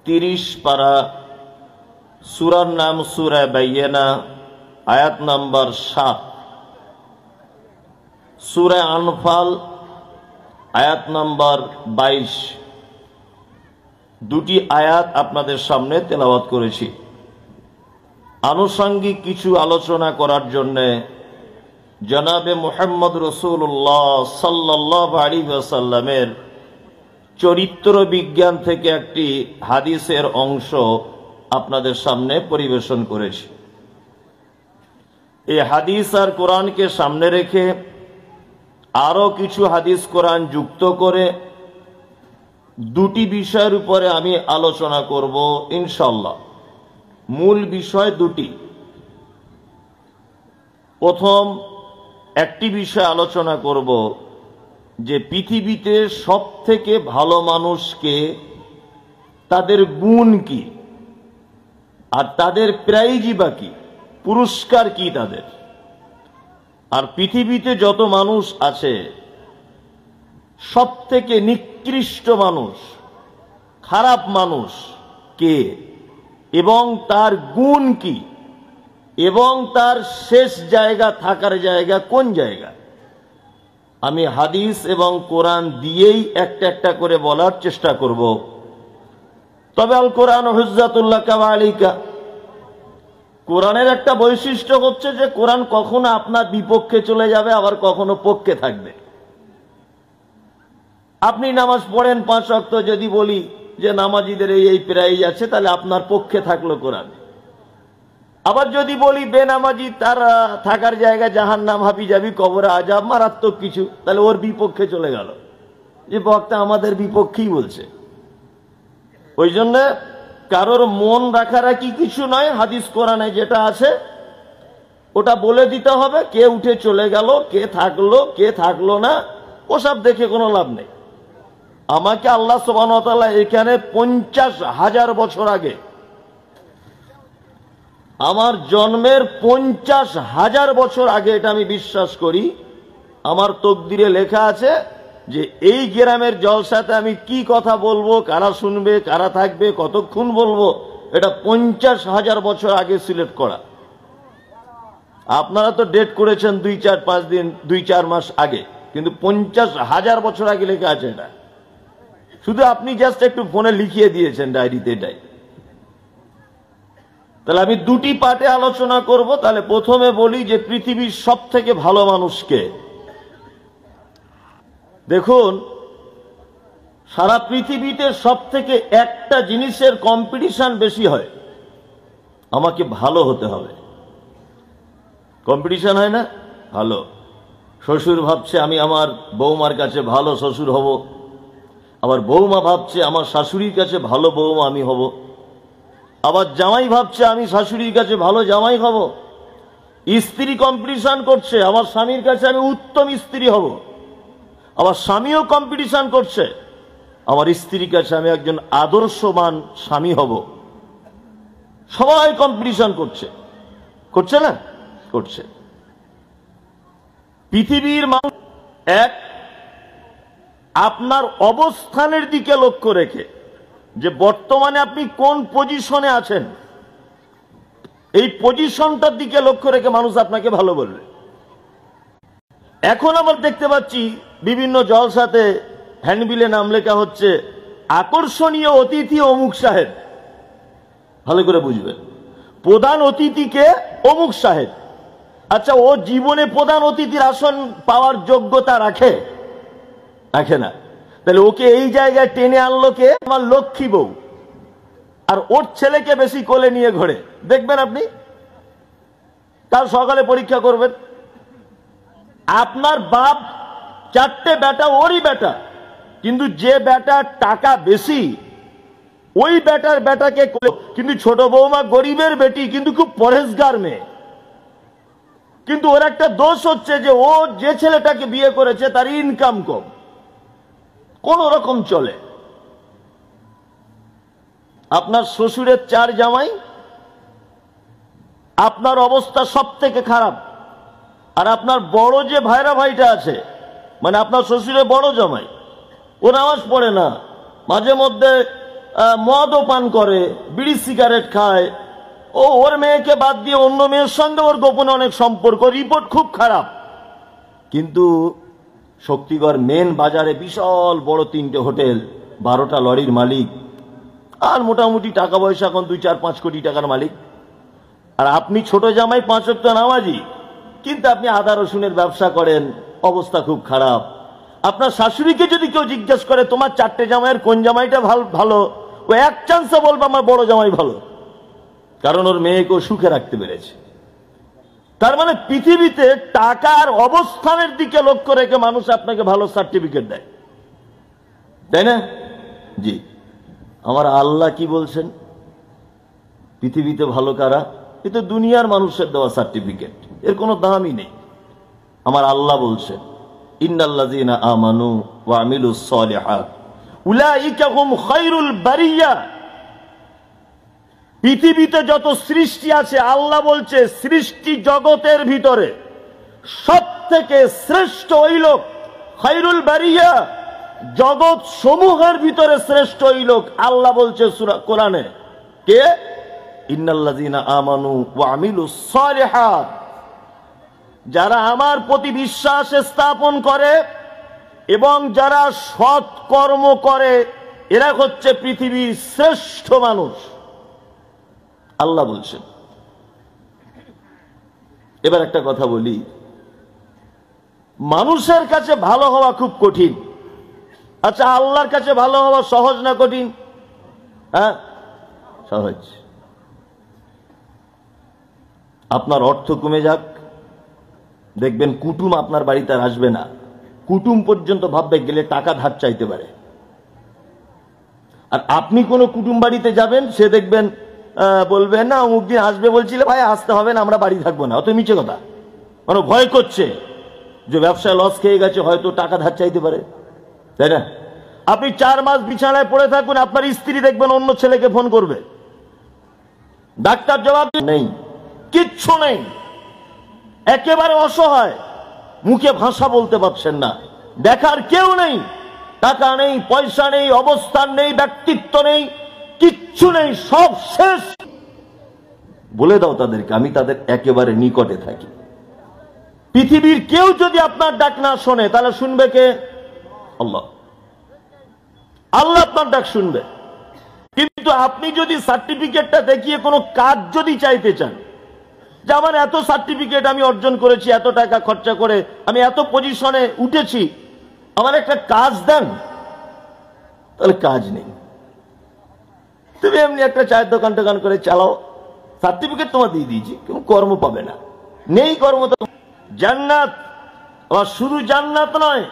30 পারা, সূরার নাম সূরা বাইয়িনা, আয়াত নাম্বার 7। সূরা আনফাল আয়াত নাম্বার 22। দুটি আয়াত আপনাদের সামনে তেলাওয়াত করেছি। আনুষঙ্গিক কিছু আলোচনা করার জন্যে জনাবে মুহাম্মদ রাসূলুল্লাহ সাল্লাল্লাহু আলাইহি ওয়াসাল্লামের চরিত্র বিজ্ঞান থেকে একটি হাদিসের অংশ আপনাদের সামনে পরিবেশন করেছি। এই হাদিস আর কোরআনকে সামনে রেখে আরো কিছু হাদিস কোরআন যুক্ত করে দুটি বিষয়ের উপরে আমি আলোচনা করব ইনশাআল্লাহ। মূল বিষয় দুটি। প্রথম একটি বিষয় আলোচনা করব যে পৃথিবীতে সবথেকে ভালো মানুষকে, তাদের গুণ কি, আর তাদের প্রাইজই বা কি, পুরস্কার কি তাদের। আর পৃথিবীতে যত মানুষ আছে সবথেকে নিকৃষ্ট মানুষ, খারাপ মানুষ কে, এবং তার গুণ কি, এবং তার শেষ জায়গা, থাকার জায়গা কোন জায়গা, আমি হাদিস এবং কোরআন দিয়েই একটা একটা করে বলার চেষ্টা করব। তবে আল কোরআন হুজ্জাতুল লাকা ওয়া আলাইকা, কোরআনের একটা বৈশিষ্ট্য হচ্ছে যে কোরআন কখনো আপনার বিপক্ষে চলে যাবে, আবার কখনো পক্ষে থাকবে। আপনি নামাজ পড়েন 5 ওয়াক্ত, যদি বলি যে নামাজীদের এই প্রাইজ আছে, তাহলে আপনার পক্ষে থাকলো কোরআন। আবার যদি বলি বেনামাজি তার থাকার জায়গা জাহান্নাম, হাবিজাবি, কবরে আযাব, মারাত্মক কিছু, তাহলে ওর বিপক্ষে চলে গেল, যে বক্তা আমাদের বিপক্ষেই বলছে। ওই জন্য কারোর মন রাখারাখি কিছু নয়, হাদিস কোরআনে যেটা আছে ওটা বলে দিতে হবে। কে উঠে চলে গেল, কে থাকলো, কে থাকলো না, ওসব দেখে কোনো লাভ নেই। আমাকে আল্লাহ সুবহানাহু ওয়া তাআলা এখানে 50,000 বছর আগে, আমার জন্মের 50,000 বছর আগে, এটা আমি বিশ্বাস করি, আমার তকদিরে লেখা আছে যে এই গ্রামের জলসাতে আমি কি কথা বলবো, কারা শুনবে, কারা থাকবে, কতক্ষণ বলবো, এটা 50,000 বছর আগে সিলেক্ট করা। আপনারা তো ডেট করেছেন 2-4-5 দিন, 2-4 মাস আগে, কিন্তু 50,000 বছর আগে লেখা আছে এটা। শুধু আপনি জাস্ট একটু ফোনে লিখিয়ে দিয়েছেন ডায়েরিতে এটাই। তাহলে আমি দুটি পার্টে আলোচনা করব। তাহলে প্রথমে বলি যে পৃথিবীর সব থেকে ভালো মানুষকে। দেখুন, সারা পৃথিবীতে সব থেকে একটা জিনিসের কম্পিটিশন বেশি হয়, আমাকে ভালো হতে হবে। কম্পিটিশন হয় না? ভালো। শ্বশুর ভাবছে আমি আমার বৌমার কাছে ভালো শ্বশুর হব, আবার বৌমা ভাবছে আমার শাশুড়ির কাছে ভালো বৌমা আমি হব, আবার জামাই ভাবছে আমি শাশুড়ির কাছে ভালো জামাই হব। স্ত্রী কম্পিটিশন করছে, আমার স্বামীর কাছে আমি উত্তম স্ত্রী হব। আবার স্বামীও কম্পিটিশন করছে, আমার স্ত্রীর কাছে আমি একজন আদর্শবান স্বামী হব। সবাই কম্পিটিশন করছে, করছে না? করছে। পৃথিবীর মানুষ এক, আপনার অবস্থানের দিকে লক্ষ্য রেখে, যে বর্তমানে আপনি কোন পজিশনে আছেন, এই পজিশনটার দিকে লক্ষ্য রেখে মানুষ আপনাকে ভালো বলবে। এখন আমরা দেখতে পাচ্ছি বিভিন্ন জলসাতে হ্যান্ডবিলে নাম লেখা হচ্ছে আকর্ষণীয় অতিথি অমুক সাহেব। ভালো করে বুঝবেন, প্রধান অতিথিকে অমুক সাহেব। আচ্ছা, ও জীবনে প্রধান অতিথির আসন পাওয়ার যোগ্যতা রাখে? রাখে না। তাহলে ওকে এই জায়গায় টেনে আনলো কে? আমার লক্ষ্মী বউ। আর ওর ছেলেকে বেশি কোলে নিয়ে ঘোরে, দেখবেন আপনি। কাল সকালে পরীক্ষা করবেন, আপনার বাপ 4টে বেটা, ওরই বেটা, কিন্তু যে বেটার টাকা বেশি ওই বেটার বেটাকে, কিন্তু ছোট বৌমা গরিবের বেটি, কিন্তু খুব পরহেজগার মেয়ে। কিন্তু ওর একটা দোষ হচ্ছে যে ও যে ছেলেটাকে বিয়ে করেছে তার ইনকাম কম, কোন রকম চলে। আপনার শ্বশুরের 4 জামাই, আপনার অবস্থা সব থেকে খারাপ। আর আপনার বড় যে ভাইরা ভাইটা আছে, মানে আপনার শ্বশুরের বড় জামাই, ও নামাজ পড়ে না, মাঝে মধ্যে মদও পান করে, বিড়ি সিগারেট খায়, ওর মেয়েকে বাদ দিয়ে অন্য মেয়ের সঙ্গে ওর গোপনে অনেক সম্পর্ক, রিপোর্ট খুব খারাপ। কিন্তু শক্তিগড় মেন বাজারে বিশাল বড় 3টে হোটেল, 12টা লরির মালিক, আর মোটামুটি টাকা পয়সা এখন 2-4-5 কোটি টাকার মালিক। আর আপনি ছোট জামাই 5 ওয়াক্ত নামাজি, কিন্তু আপনি আদা রসুনের ব্যবসা করেন, অবস্থা খুব খারাপ। আপনার শাশুড়িকে যদি কেউ জিজ্ঞেস করে তোমার 4টে জামাইয়ের কোন জামাইটা ভালো, ও এক চান্সে বলবে আমার বড় জামাই ভালো, কারণ ওর মেয়েকে সুখে রাখতে পেরেছে। তার মানে পৃথিবীতে টাকার অবস্থানের দিকে লক্ষ্য রেখে মানুষ আপনাকে ভালো সার্টিফিকেট দেয়, তাই না? জি, আমার আল্লাহ কি বলছেন? পৃথিবীতে ভালো কারা? এ তো দুনিয়ার মানুষের দেওয়া সার্টিফিকেট, এর কোনো দামই নেই। আমার আল্লাহ বলছেন ইন্নাল্লাযীনা আমানু ওয়া আমিলুস সালিহাত উলাইকা হুম খায়রুল বারিয়া। পৃথিবীতে যত সৃষ্টি আছে, আল্লাহ বলছে সৃষ্টি জগতের ভিতরে সবথেকে শ্রেষ্ঠ ওই লোক, খায়রুল বারিয়া, জগৎ সমূহের ভিতরে শ্রেষ্ঠ ওই লোক। আল্লাহ বলছে সূরা কোরআনে, কে? ইন্নাল্লাযীনা আমানু ওয়া আমিলুস সালিহাত, যারা আমার প্রতি বিশ্বাস স্থাপন করে এবং যারা সৎ কর্ম করে, এরা হচ্ছে পৃথিবীর শ্রেষ্ঠ মানুষ, আল্লাহ বলছেন। এবার একটা কথা বলি, মানুষের কাছে ভালো হওয়া খুব কঠিন, আচ্ছা আল্লাহর কাছে ভালো হওয়া সহজ না কঠিন? হ্যাঁ, সহজ। আপনার অর্থ কমে যাক, দেখবেন কুটুম আপনার বাড়িতে আর আসবে না, কুটুম পর্যন্ত ভাববে গেলে টাকা ধার চাইতে পারে। আর আপনি কোনো কুটুম বাড়িতে যাবেন, সে দেখবেন বলবেন না অমুক দিন আসবে বলছিলে, ভাই আসতে হবে না, আমরা বাড়ি থাকবো না। অত মিছে কথা, মানে ভয় করছে যে ব্যবসায় লস খেয়ে গেছে, হয়তো টাকা ধার চাইতে পারে, তাই না? আপনি 4 মাস বিছানায় পড়ে থাকুন, আপনার স্ত্রী দেখবেন অন্য ছেলেকে ফোন করবে, ডাক্তার জবাব নেই, কিচ্ছু নেই, একেবারে অসহায়, মুখে ভাষা বলতে পারছেন না, দেখার কেউ নেই, টাকা নেই, পয়সা নেই, অবস্থান নেই, ব্যক্তিত্ব নেই, কিচ্ছু নেই, সব শেষ। বলে দাও তাদেরকে আমি তাদের একেবারে নিকটে থাকি। পৃথিবীর কেউ যদি আপনার ডাক না শোনে, তাহলে শুনবে কে? আল্লাহ। আল্লাহ আপনার ডাক শুনবে। কিন্তু আপনি যদি সার্টিফিকেটটা দেখিয়ে কোনো কাজ যদি চাইতে চান, যে আমার এত সার্টিফিকেট আমি অর্জন করেছি, এত টাকা খরচা করে আমি এত পজিশনে উঠেছি, আমার একটা কাজ দেন, তাহলে কাজ নেই। তুমি এমনি একটা চায়ের দোকান টোকান করে চালাও, সার্টিফিকেট তোমার দিয়ে দিয়েছি, কোনো কর্ম পাবে না, নেই কর্ম। তো জান্নাত, আবার শুধু জান্নাত নয়,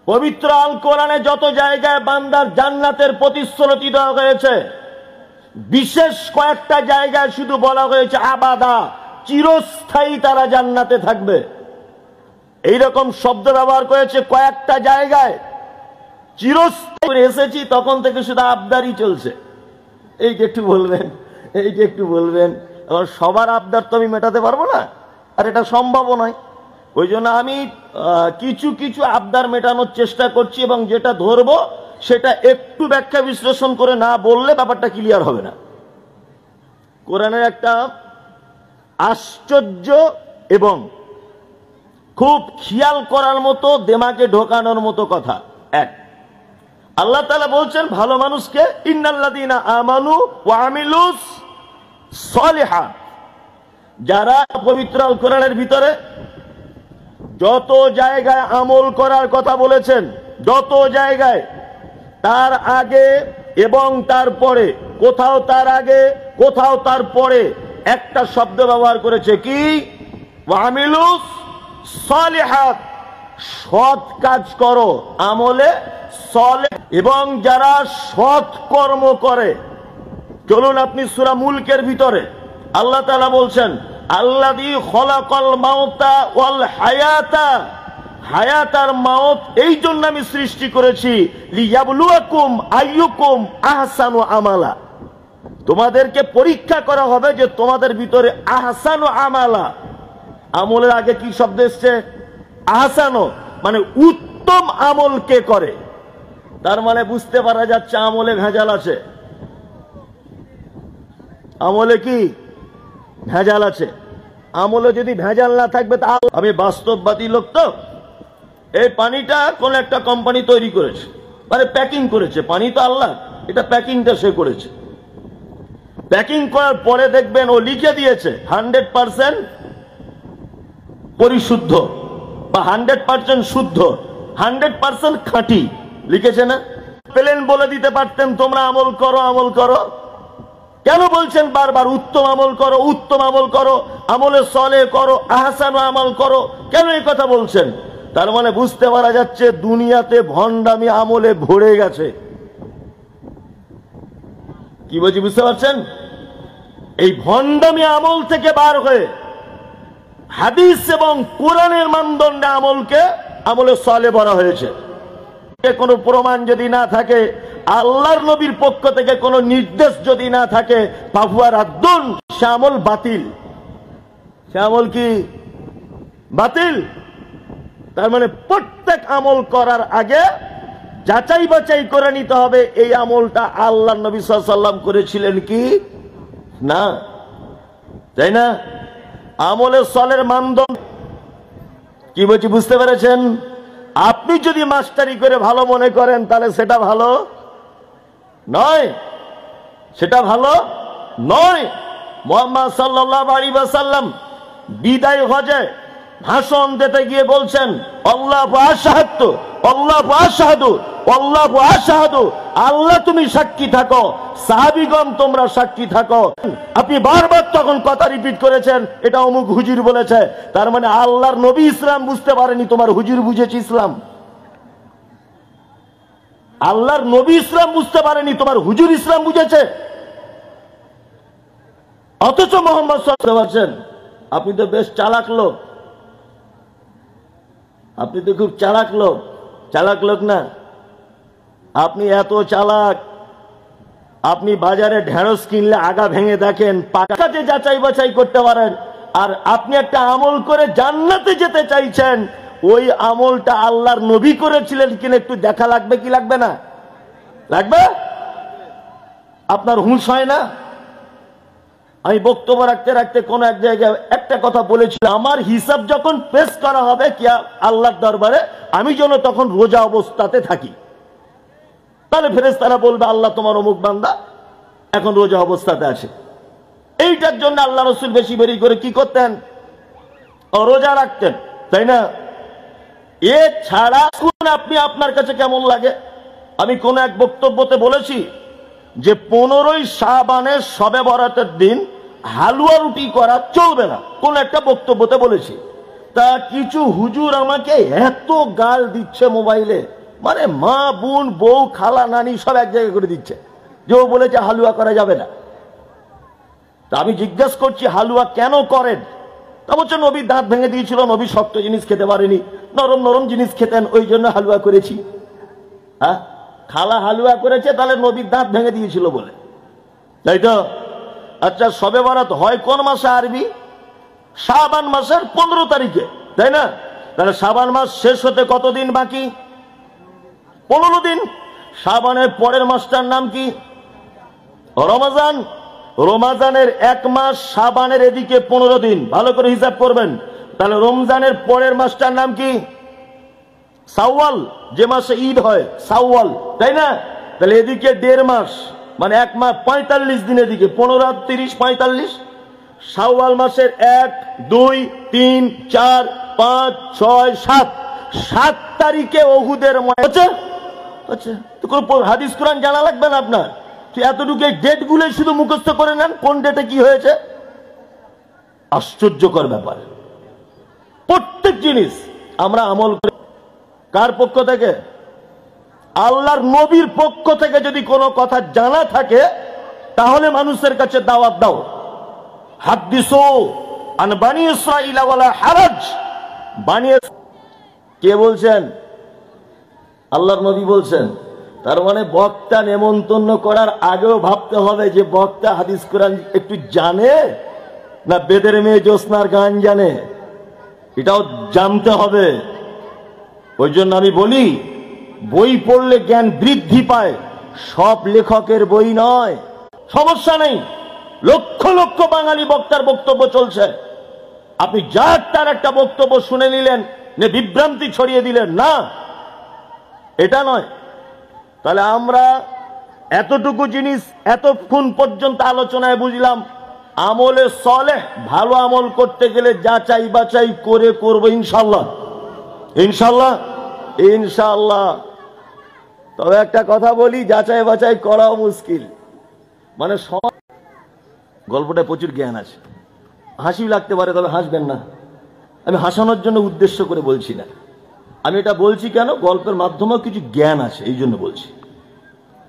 পবিত্র আল কোরআনে যত জায়গায় বান্দার জান্নাতের প্রতিশ্রুতি দেওয়া হয়েছে, বিশেষ কয়েকটা জায়গায় শুধু বলা হয়েছে আবাদা, চিরস্থায়ী তারা জান্নাতে থাকবে। এইরকম শব্দ ব্যবহার করেছে কয়েকটা জায়গায়, চিরস্থায়ী। এসেছি তখন থেকে শুধু আবদারই চলছে, এই যে একটু বলবেন, এই যে একটু বলবেন। এখন সবার আবদার তো আমি মেটাতে পারবো না, আর এটা সম্ভব নয়। ওই জন্য আমি কিছু কিছু আবদার মেটানোর চেষ্টা করছি, এবং যেটা ধরবো সেটা একটু ব্যাখ্যা বিশ্লেষণ করে না বললে ব্যাপারটা ক্লিয়ার হবে না। কোরআনের একটা আশ্চর্য এবং খুব খেয়াল করার মতো, দেমাগে ঢোকানোর মতো কথা। এক, আল্লাহ তাআলা বলছেন ভালো মানুষকে ইন্নাল্লাযীনা আমানু ওয়া আমিলুস সালিহাত, যারা পবিত্র আল কোরআনের ভিতরে যত জায়গায় আমল করার কথা বলেছেন, যত জায়গায়, তার আগে এবং তার পরে, কোথাও তার আগে কোথাও তার পরে একটা শব্দ ব্যবহার করেছে, কি? ওয়া আমিলুস সালিহাত, সৎ কাজ করো, আমলে সালেহ, এবং যারা সৎ কর্ম করে। চলুন আপনি সূরা মুলকের ভিতরে আল্লাহ তাআলা বলছেন আল্লাযী খলাকাল মাউতা ওয়াল হায়াতা, হায়াত আর মাউত এই জন্য আমি সৃষ্টি করেছি, লিয়াবলুয়াকুম আইয়ুকুম আহসানু আমালা, তোমাদেরকে পরীক্ষা করা হবে যে তোমাদের ভিতরে আহসানু আমালা, আমলের আগে কি শব্দ এসছে? আহসানু, মানে উত্তম আমল কে করে। তার মানে বুঝতে পারা যাচ্ছে আমলে ভেজাল আছে। আমলে কি ভেজাল আছে? আমলে যদি ভেজাল না থাকবে তা আমি বাস্তববাদী লোক, তো এই পানিটা কোন একটা কোম্পানি তৈরি করেছে, মানে প্যাকিং করেছে। পানি তো আল্লাহ, এটা প্যাকিংটা সে করেছে। প্যাকিং করার পরে দেখবেন ও লিখে দিয়েছে 100% পরিশুদ্ধ বা 100% শুদ্ধ, 100% খাঁটি লিখেছে না? প্লেন বলে দিতে পারতেন তোমরা আমল করো, আমল করো। কেন বলছেন বারবার উত্তম আমল করো, উত্তম আমল করো, আমলে সলে করো, আহসান আমল করো? কেন এই কথা বলছেন? তার মানে বুঝতে পারা যাচ্ছে দুনিয়াতে ভণ্ডামি আমলে ভরে গেছে। কি বলছি বুঝতে পারছেন? এই ভণ্ডামি আমল থেকে বার হয়ে হাদিস এবং কোরআনের মানদণ্ডে আমলকে আমলে সলে বলা হয়েছে। কোনো প্রমাণ যদি না থাকে, আল্লাহর নবীর পক্ষ থেকে কোনো নির্দেশ যদি না থাকে, পাহুয়া রাদ্দুন, সে আমল বাতিল। সে আমল কি বাতিল? তার মানে প্রত্যেক আমল করার আগে যাচাই বাছাই করে নিতে হবে এই আমলটা আল্লাহর নবী সাল্লাল্লাহু আলাইহি ওয়াসাল্লাম করেছিলেন কি না, তাই না? আমলের সলের মানদণ্ড কি বলছি বুঝতে পেরেছেন? আপনি যদি মাস্টারি করে ভালো মনে করেন তাহলে সেটা ভালো নয়, সেটা ভালো নয়। মুহাম্মদ সাল্লাল্লাহু আলাইহি ওয়াসাল্লাম বিদায় হজে ভাষণ দিতে গিয়ে বলছেন, আল্লাহু আশহাদু, আল্লাহু আশহাদু, আল্লাহু আশহাদু, আল্লাহ তুমি সাক্ষী থাকো, সাহাবীগণ তোমরা সাক্ষী থাকো। আপনি বারবার তখন কথা রিপিট করেছেন, এটা অমুক হুজুর বলেছে। তার মানে আল্লাহর নবী ইসলাম বুঝতে পারেনি, তোমার হুজুর বুঝেছে ইসলাম। আল্লাহর নবী ইসলাম বুঝতে পারেনি, তোমার হুজুর ইসলাম বুঝেছে। অথচ মোহাম্মদ সাল্লাল্লাহু আলাইহি ওয়াসাল্লাম, আপনি তো বেশ চালাক লোক, আপনি তো খুব চালাক লোক। চালাক লোক না আপনি, এত চালাক আপনি বাজারে ঢেঁড়স কিনলে আগা ভেঙে দেখেন, পাকাতে যাচাই বাছাই করতে পারেন। আর আপনি একটা আমল করে জান্নাতে যেতে চাইছেন, ওই আমলটা আল্লাহর নবী করেছিলেন কিনা একটু দেখা লাগবে কি লাগবে না? লাগবে। আপনার হুঁশ হয় না? আমি বক্তব্য রাখতে রাখতে কোন এক জায়গায় একটা কথা বলেছিলাম, আমার হিসাব যখন পেশ করা হবে কি আল্লাহর দরবারে, আমি যেন তখন রোজা অবস্থাতে থাকি। তাহলে ফেরেশতারা বলবে, আল্লাহ তোমার অমুক বান্দা এখন রোজা অবস্থাতে আছে। এইটার জন্য আল্লাহ রাসূল বেশি বেশি করে কি করতেন? রোজা রাখতেন, তাই না? এ ছাড়া আপনি আপনার কাছে কেমন লাগে? আমি কোন এক বক্তব্যতে বলেছি যে 15ই শাবানের শবে বরাতের দিন হালুয়া রুটি করা চলবে না, কোন একটা বক্তব্যতে বলেছি। তা কিছু হুজুর আমাকে এত গাল দিচ্ছে মোবাইলে, মানে মা বোন বউ খালা নানি সব এক জায়গায় করে দিচ্ছে, যে ও বলেছে হালুয়া করা যাবে না। তা আমি জিজ্ঞেস করছি হালুয়া কেন করেন? তা বলছে নবীর দাঁত ভেঙে দিয়েছিল, নবী শক্ত জিনিস খেতে পারেনি, নরম নরম জিনিস খেতেন, ওই জন্য হালুয়া করেছি। হ্যাঁ, খালা হালুয়া করেছে তাহলে নবীর দাঁত ভেঙে দিয়েছিল বলে, তাই তো? আচ্ছা, শবে বরাত হয় কোন মাসে আরবি? শাবান মাসের 15 তারিখে, তাই না? তাহলে শাবান মাস শেষ হতে কতদিন বাকি? 15 দিন। শাবানের পরের মাসটার নাম কি? রমজান। রমজানের 1 মাস, শাবানের এদিকে 15 দিন, ভালো করে হিসাব করবেন। তাহলে রমজানের পরের মাসটার নাম কি? শাওয়াল, যে মাসে ঈদ হয় শাওয়াল, তাই না? তাহলে এদিকে 1.5 মাস, মানে 1 মাস 45 দিন, এদিকে 15, 30, 45। শাওয়াল মাসের 1, 2, 3, 4, 5, 6, 7, 7 তারিখে ওহুদের ময়দানে। আচ্ছা, তো কোন হাদিস কোরআন জানা লাগবে না আপনার? তো এতটুকু ডেট গুলো শুধু মুখস্থ করে নেন, কোন ডেটে কি হয়েছে। আশ্চর্যকর ব্যাপার। প্রত্যেক জিনিস আমরা আমল করি কার পক্ষ থেকে? আল্লাহর নবীর পক্ষ থেকে। যদি কোনো কথা জানা থাকে তাহলে মানুষের কাছে দাওয়াত দাও। হাদিসু আন বানি ইসরাঈল ওয়ালা হারাজ। বানি, কে বলছেন? আল্লাহর নবী বলছেন। তার মানে বক্তা নেমন্তন্ন করার আগেও ভাবতে হবে যে বক্তা হাদিস কোরআন একটু জানে না বেদের মেয়ে জ্যোৎস্নার গান জানে, এটাও জানতে হবে। ওই জন্য আমি বলি বই পড়লে জ্ঞান বৃদ্ধি পায়, সব লেখকের বই নয়। সমস্যা নেই, লক্ষ লক্ষ বাঙালি বক্তার বক্তব্য চলছে, আপনি যার তার একটা বক্তব্য শুনে নিলেন, বিভ্রান্তি ছড়িয়ে দিলেন না, এটা নয়। তাহলে আমরা এতটুকু জিনিস এতক্ষণ পর্যন্ত আলোচনায় বুঝলাম, আমলে সলেহ, ভালো আমল করতে গেলে যাচাই বাছাই করে করব ইনশাআল্লাহ, ইনশাআল্লাহ, ইনশাআল্লাহ। তবে একটা কথা বলি, যাচাই বাছাই করাও মুশকিল। মানে গল্পটা প্রচুর জ্ঞান আছে, হাসি লাগতে পারে, তবে হাসবেন না। আমি হাসানোর জন্য উদ্দেশ্য করে বলছি না, আমি এটা বলছি কেন, গল্পের মাধ্যমেও কিছু জ্ঞান আছে, এই জন্য বলছি।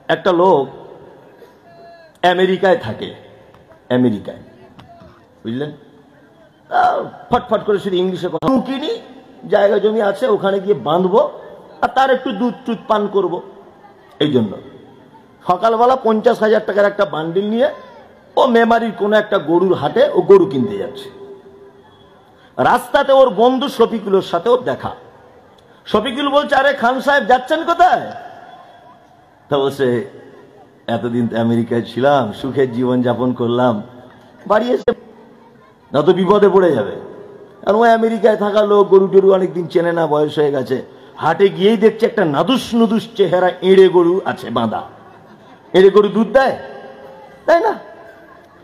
একটা লোক আমেরিকায় থাকে, আমেরিকায়, বুঝলেন, ফটফট করে শুধু ইংলিশে কথা কিনি, জায়গা জমি আছে, ওখানে গিয়ে বাঁধবো আর তার একটু দুধ টুধ পান করব। এই জন্য সকালবেলা 50,000 টাকার একটা বান্ডিল নিয়ে ও মেমারির কোনো একটা গরুর হাটে ও গরু কিনতে যাচ্ছে। রাস্তাতে ওর বন্ধু শফিকুলের সাথে ওর দেখা। শফিকুল বলছে, আরে খান সাহেব যাচ্ছেন কোথায়? তা বলছে, এতদিন তো আমেরিকায় ছিলাম, সুখের জীবন যাপন করলাম, বাড়ি এসে না তো বিপদে পড়ে যাবে। আর ও আমেরিকায় থাকা লোক, গরু টরু অনেকদিন চেনে না, বয়স হয়ে গেছে। হাটে গিয়েই দেখছে একটা নাদুস নুদুস চেহারা এঁড়ে গরু আছে বাঁধা। এঁড়ে গরু দুধ দেয়, তাই না?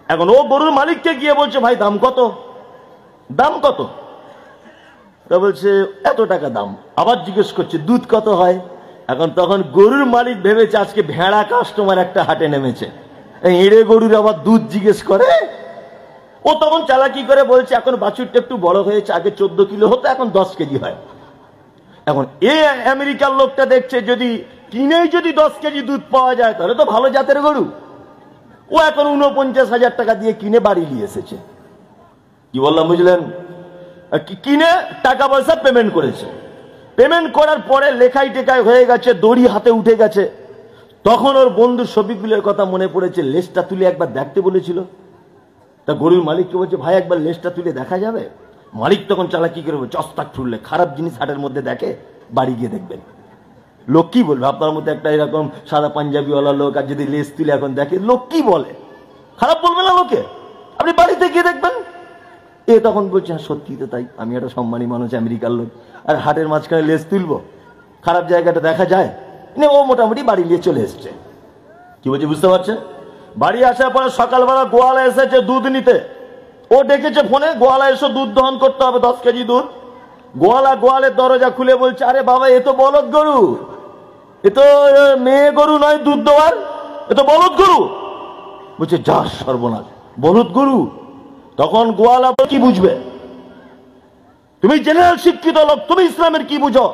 এখন ও গরুর মালিককে গিয়ে বলছে, ভাই দাম কত, দাম কত? তা বলছে এত টাকা দাম। আবার জিজ্ঞেস করছে দুধ কত হয়? এখন তখন গরুর মালিক ভেবেছে আজকে ভেড়া কাস্টমার একটা হাটে নেমেছে, এঁড়ে গরুর আবার দুধ জিজ্ঞেস করে। ও তখন চালাকি করে বলছে, এখন বাছুরটা একটু বড় হয়েছে, আগে 14 কিলো হতো, এখন 10 কেজি হয়। এখন এই আমেরিকার লোকটা দেখছে যদি কিনেই যদি 10 কেজি দুধ পাওয়া যায়, তাহলে তো ভালো জাতের গরু। ও এখন 49,000 টাকা দিয়ে কিনে বাড়ি নিয়ে এসেছে। কি বললাম বুঝলেন? কিনে টাকা পয়সা পেমেন্ট করেছে। পেমেন্ট করার পরে লেখাই টেকায় হয়ে গেছে, দড়ি হাতে উঠে গেছে। তখন ওর বন্ধু শফিকুলের কথা মনে পড়েছে, লেজটা তুলে একবার দেখতে বলেছিল। তা গরুর মালিককে বলছে, ভাই একবার লেজটা তুলে দেখা যাবে? মালিক তখন চালাকি করে বলছে, অস্তাক ছুড়লে খারাপ জিনিস হাটের মধ্যে দেখে, বাড়ি গিয়ে দেখবেন। লোক কি বলবে? আপনার মধ্যে একটা এরকম সাদা পাঞ্জাবিওয়ালা লোক আর যদি লেজ তুলে এখন দেখে, লোক কি বলে? খারাপ বলবে না লোকে? আপনি বাড়িতে গিয়ে দেখবেন। এ তখন বলছে, হ্যাঁ সত্যি তো তাই, আমি একটা সম্মানী মানুষ, আমেরিকার লোক, আর হাটের মাঝখানে লেজ তুলবো, খারাপ জায়গাটা দেখা যায় না। ও মোটামুটি বাড়ি নিয়ে চলে এসছে। কি বলছে বুঝতে পারছেন? বাড়ি আসার পরে সকালবেলা গোয়ালা এসেছে দুধ নিতে। ও ডেকেছে ফোনে, গোয়ালা এসে দুধ দহন করতে হবে, 10 কেজি দুধ। গোয়ালের দরজা খুলে বলছে, আরে বাবা, এ তো বলদ গরু, এ তো মেয়ে গরু নয় দুধ দেওয়ার, এ তো বলদ গরু। বলছে, যা সর্বনাশ, বলদ গরু। তখন গোয়ালা কি বুঝবে? তুমি জেনারেল শিক্ষিত লোক, তুমি ইসলামের কি বুঝো?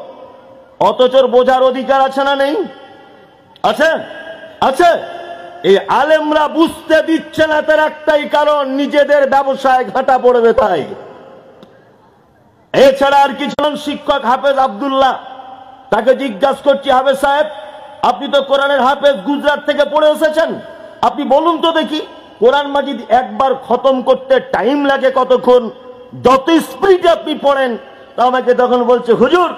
অথচ বোঝার অধিকার আছে না নেই? আছে, আছে। এই আলেমরা বুঝতে দিচ্ছে না, তার একটাই কারণ, নিজেদের ব্যবসায় ঘাটা পড়বে তাই। এছাড়া আর কিছু। শিক্ষক হাফেজ আব্দুল্লাহ, তাকে জিজ্ঞাসা করছি, হাফেজ সাহেব, আপনি তো কোরআনের হাফেজ, গুজরাট থেকে পড়ে এসেছেন, আপনি বলুন তো দেখি, কোরআন মাজিদ একবার খতম করতে টাইম লাগে কতক্ষণ? যত স্পিডে আপনি পড়েন। তা আমাকে তখন বলছে, হুজুর,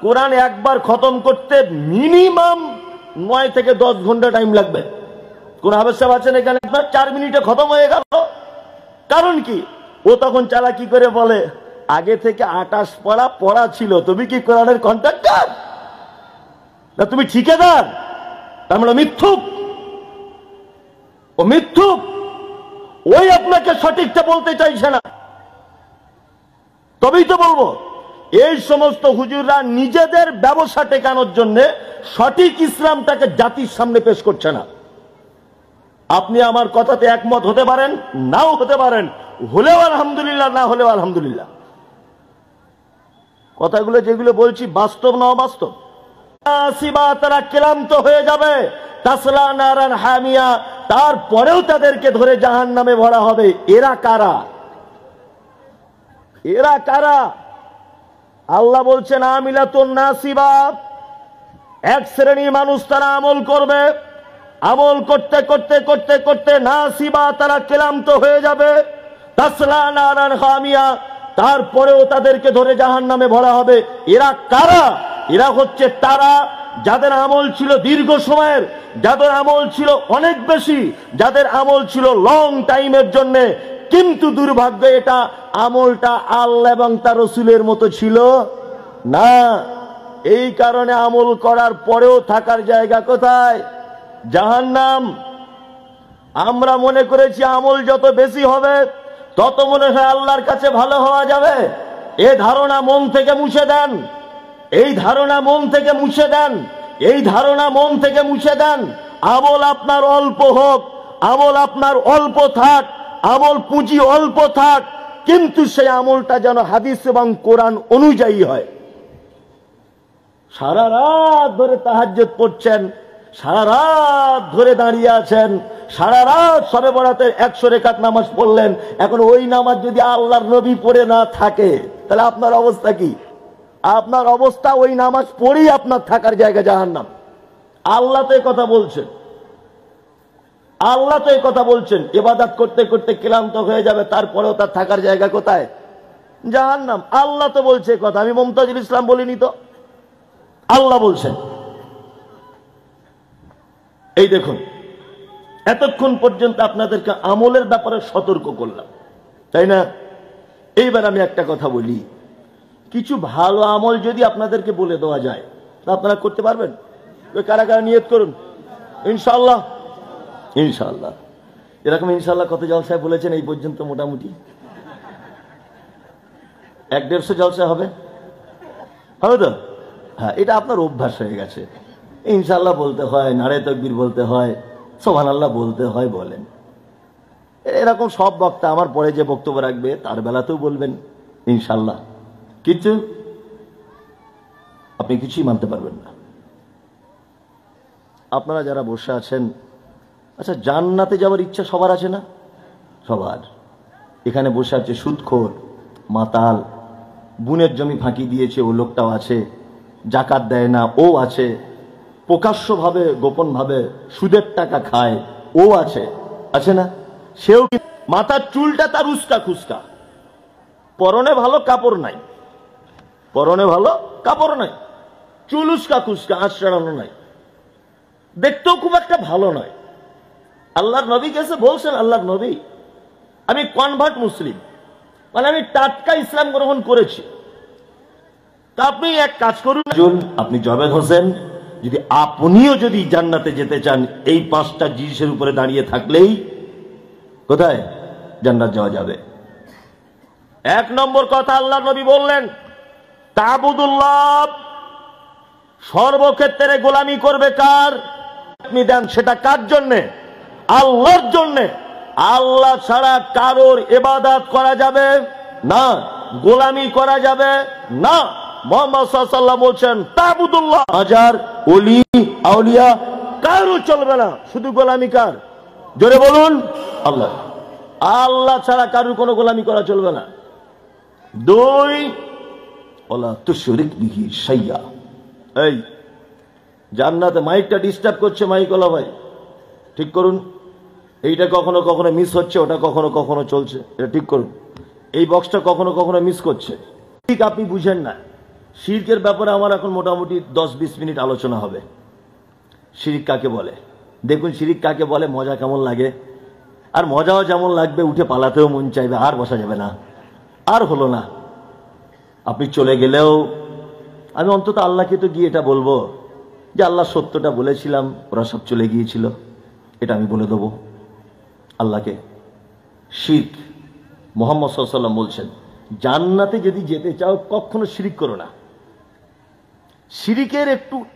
কোরআন একবার খতম করতে মিনিমাম 9 থেকে 10 ঘন্টা টাইম লাগবে। কোন হাফেজ সাহেব আছেন এখানে, আপনার 4 মিনিটে খতম হয়ে গেল। কারণ কি? ও তখন চালাকি করে বলে, আগে থেকে 28 পড়া ছিল, তুমি কি কোরআনের কন্ট্রাক্টর না তুমি ঠিকাদার? তার মানে মিথ্যুক, ও মিথ্যুক, ওই আপনাকে সঠিকটা বলতে চাইছে না। তবেই তো বলবো, এই সমস্ত হুজুররা নিজেদের ব্যবসা টেকানোর জন্য সঠিক ইসলামটাকে জাতির সামনে পেশ করছে না। আপনি আমার কথাতে একমত হতে পারেন, নাও হতে পারেন, হলেও আলহামদুলিল্লাহ, না হলেও আলহামদুলিল্লাহ। কথাগুলো যেগুলো বলছি বাস্তব না অবাস্তব? তারা ক্লান্ত হয়ে যাবে, তাসলা নারান হামিয়া, তারপরেও তাদেরকে ধরে জাহান্নামে ভরা হবে। এরা কারা? এরা কারা? আল্লাহ বলছেন, আমিলাতুন নাসিবা, এক শ্রেণীর মানুষ, তারা আমল করবে, আমল করতে করতে করতে করতে নাসিবা, তারা ক্লান্ত হয়ে যাবে। তাসলা নারান হামিয়া, তারপরেও তাদেরকে ধরে জাহান্নামে ভরা হবে। এরা কারা? এরা হচ্ছে তারা যাদের আমল ছিল দীর্ঘ সময়ের, যাদের আমল ছিল অনেক বেশি, যাদের আমল ছিল লং টাইমের জন্য, কিন্তু দুর্ভাগ্য এটা আমলটা আল্লাহ এবং তার রাসূলের মতো ছিল না। এই কারণে আমল করার পরেও থাকার জায়গা কোথায়? জাহান্নাম। আমরা মনে করেছি আমল যত বেশি হবে তত মনে হয় আল্লাহর কাছে ভালো হওয়া যাবে। এ ধারণা মন থেকে মুছে দেন, এই ধারণা মন থেকে মুছে দেন, এই ধারণা মন থেকে মুছে দেন। আমল আপনার অল্প হোক, আমল আপনার অল্প থাক, আমল পুঁজি অল্প থাক, কিন্তু সেই আমলটা যেন হাদিস এবং কোরআন অনুযায়ী হয়। সারা রাত ধরে তাহাজ্জুদ পড়ছেন, সারা রাত ধরে দাঁড়িয়ে আছেন, সারা রাত শবে বরাতের 100 রাকাত নামাজ পড়লেন, এখন ওই নামাজ যদি আল্লাহর নবী পড়ে না থাকে তাহলে আপনার অবস্থা কি? আপনার অবস্থা ওই নামাজ পড়েই আপনার থাকার জায়গা জাহান্নাম। আল্লাহ তো এই কথা বলছেন, আল্লাহ তো এই কথা বলছেন, ইবাদত করতে করতে ক্লান্ত হয়ে যাবে, তারপরেও তার থাকার জায়গা কোথায়? জাহান্নাম। আল্লাহ তো বলছে কথা, আমি মুমতাজুল ইসলাম বলিনি তো, আল্লাহ বলছেন। এই দেখুন, এতক্ষণ পর্যন্ত আপনাদেরকে আমলের ব্যাপারে সতর্ক করলাম, তাই না? এইবার আমি একটা কথা বলি, কিছু ভালো আমল যদি আপনাদেরকে বলে দেওয়া যায় তা আপনারা করতে পারবেন? কারা কারা নিয়ত করুন ইনশাআল্লাহ। ইনশাআল্লাহ। এরকম ইনশাআল্লাহ কত জলসায় বলেছেন এই পর্যন্ত? মোটামুটি 150 জলসা হবে, হবে তো? হ্যাঁ, এটা আপনার অভ্যাস হয়ে গেছে। ইনশাআল্লাহ বলতে হয়, নারে তাকবীর বলতে হয়, সুবহানাল্লাহ বলতে হয়, বলেন। এরকম সব বক্তা আমার পরে যে বক্তব্য রাখবে তার বেলাতেও বলবেন ইনশাআল্লাহ, কিন্তু আপনি কিছুই মানতে পারবেন না। আপনারা যারা বসে আছেন, আচ্ছা জান্নাতে যাওয়ার ইচ্ছা সবার আছে না? সবার। এখানে বসে আছে সুদখোর, মাতাল, বুনের জমি ফাঁকি দিয়েছে ও লোকটাও আছে, জাকাত দেয় না ও আছে, প্রকাশ্যভাবে গোপনভাবে সুদের টাকা খায় ও আছে, আছে না? সেও মাথার চুলটা তার উস্কা খুস্কা, পরনে ভালো কাপড় নাই, পরনে ভালো কাপড় নাই, চুল উস্কা খুস্কা, আঁচড়ানো নাই, দেখতেও খুব একটা ভালো নয়। আল্লাহর নবী কাছে বলছেন, আল্লাহর নবী আমি কনভার্ট মুসলিম, মানে আমি টাটকা ইসলাম গ্রহণ করেছি, তা আপনি এক কাজ করুন, আপনি জবেদ হোসেন, যদি আপনিও যদি জান্নাতে যেতে চান এই 5টা জিনিসের উপরে দাঁড়িয়ে থাকলেই কোথায় জান্নাত যাওয়া যাবে। 1 নম্বর কথা আল্লাহর নবী বললেন, তা'বুদুল্লাহ, সর্বক্ষেত্রে গোলামি করবে কার? আপনি দেন সেটা কার জন্যে? আল্লাহর জন্যে। আল্লাহ ছাড়া কারোর ইবাদত করা যাবে না, গোলামি করা যাবে না। মুহাম্মদ সাল্লাল্লাহু আলাইহি ওয়াসাল্লাম বলছেন, তা'বুদুল্লাহ, হাজার ওলি আউলিয়া কারো চলবে না, শুধু গোলামি কার? জোরে বলুন, আল্লাহ। আল্লাহ ছাড়া কারোর কোনো গোলামি করা চলবে না। 2, ওয়ালা তুশরিক বিহি শাইয়া। এই জান্নাতে মাইকটা ডিস্টার্ব করছে, মাইকওয়ালা ভাই ঠিক করুন। এইটা কখনো কখনো মিস হচ্ছে, ওটা কখনো কখনো চলছে, এটা ঠিক করুন। এই বক্সটা কখনো কখনো মিস করছে, ঠিক আপনি বুঝেন না। শিরকের ব্যাপারে আমার এখন মোটামুটি 10-20 মিনিট আলোচনা হবে। শিরক কাকে বলে দেখুন, শিরক কাকে বলে, মজা কেমন লাগে, আর মজাও যেমন লাগবে, উঠে পালাতেও মন চাইবে, আর বসা যাবে না, আর হলো না। আপনি চলে গেলেও আমি অন্তত আল্লাহকে তো গিয়ে এটা বলবো যে আল্লাহ সত্যটা বলেছিলাম, ওরা সব চলে গিয়েছিল, এটা আমি বলে দেবো আল্লাহকে। শিরক, মুহাম্মদ সাল্লাল্লাহু আলাইহি ওয়াসাল্লাম বলছেন, জান্নাতে যদি যেতে চাও কখনো শিরক করো না। শিরকের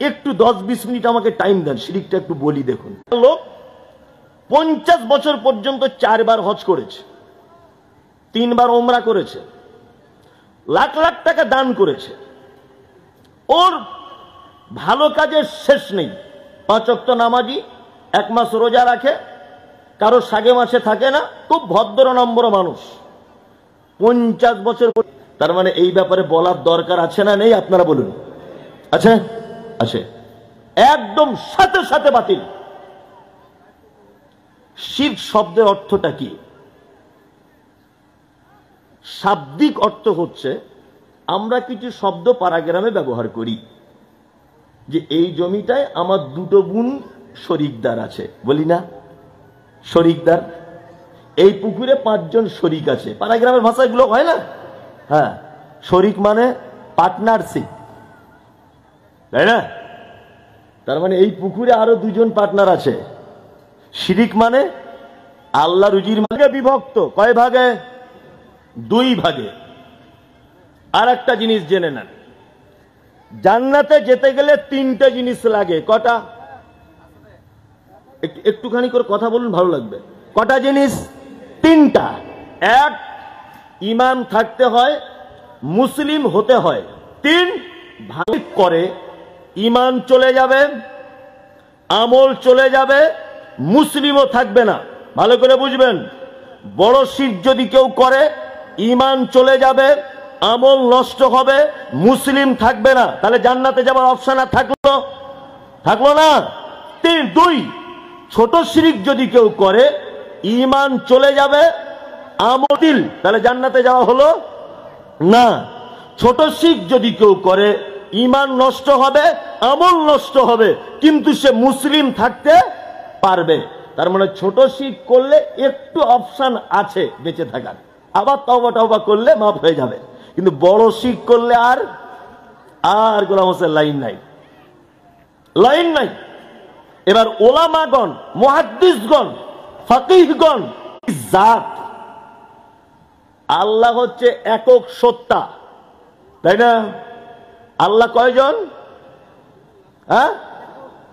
একটু 10-20 মিনিট আমাকে টাইম দেন, শিরকটা একটু বলি। দেখুন, লোক 50 বছর পর্যন্ত 4 বার হজ করেছে, 3 বার ওমরা করেছে, লাখ লাখ টাকা দান করেছে, ওর ভালো কাজের শেষ নেই। 5 ওয়াক্ত নামাজি, 1 মাস রোজা রাখে, কারো সাগে মাসে থাকে না, খুব ভদ্র নম্র মানুষ, 50 বছর। তার মানে এই ব্যাপারে বলার দরকার আছে না নেই? আপনারা বলুন, আছে? আছে। একদম সাথে সাথে বাতিল। শিরক শব্দের অর্থটা কি? শাব্দিক অর্থ হচ্ছে আমরা কিছু শব্দ প্যারাগ্রামে ব্যবহার করি, যে এই জমিটায় আমার দুটো বোন শরিকদার আছে, বলি না শরিকদার, এই পুকুরে 5 জন শরিক আছে, পাড়া গ্রামের ভাষায় এগুলো হয় না? হ্যাঁ, শরিক মানে পার্টনারশিপ, তাই না? তার মানে এই পুকুরে আরো 2 জন পার্টনার আছে। শিরিক মানে আল্লাহ রুজির ভাগে বিভক্ত, কয় ভাগে? 2 ভাগে। আর একটা জিনিস জেনে নেন, জান্নাতে যেতে গেলে 3টে জিনিস লাগে। কটা? একটুখানি করে কথা বলুন, ভালো লাগবে। কটা জিনিস? 3টা। 1, ঈমান থাকতে হয়, মুসলিম হতে হয়। 3, ভালো করে ঈমান চলে যাবে, আমল চলে যাবে, মুসলিমও থাকবে না। ভালো করে বুঝবেন, বড় শিরক যদি কেউ করে, ঈমান চলে যাবে, আমল নষ্ট হবে, মুসলিম থাকবে না, তাহলে জান্নাতে যাওয়ার অপশন আর থাকলো না। 2, ছোট শিরক যদি কেউ করে, ঈমান চলে যাবে, আমল, তাহলে জান্নাতে যাওয়া হলো না। ছোট শিরক যদি কেউ করে, ঈমান নষ্ট হবে, আমল নষ্ট হবে, কিন্তু সে মুসলিম থাকতে পারবে। তার মানে ছোট শিরক করলে একটু অপশন আছে বেঁচে থাকার, আবার তওবা করলে মাফ হয়ে যাবে। কিন্তু বড় শিরক করলে আর গোলাম হোসেন লাইন নাই। এবার ওলামাগণ, মুহাদ্দিসগণ, ফাকিহগণ, জাত, আল্লাহ হচ্ছে একক সত্তা, তাই না? আল্লাহ কয়জন? হ্যাঁ,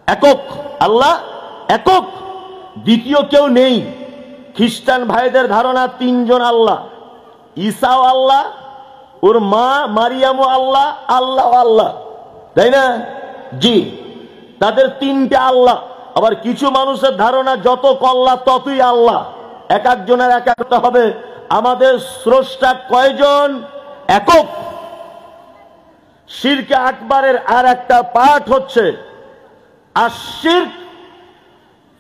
একক। আল্লাহ একক, দ্বিতীয় কেউ নেই। খ্রিস্টান ভাইদের ধারণা 3 জন আল্লাহ, ঈসাও আল্লাহ, ওর মা মারিয়ামও আল্লাহ, আল্লাহ, তাই না? জি, তাদের 3টে আল্লাহ। আবার কিছু মানুষের ধারণা যত কল্লা ততই আল্লাহ, এক একজনের এক একটা হবে। আমাদের স্রষ্টা কয়জন? একক। শিরকে আকবারের আর একটা পাঠ হচ্ছে আশিরক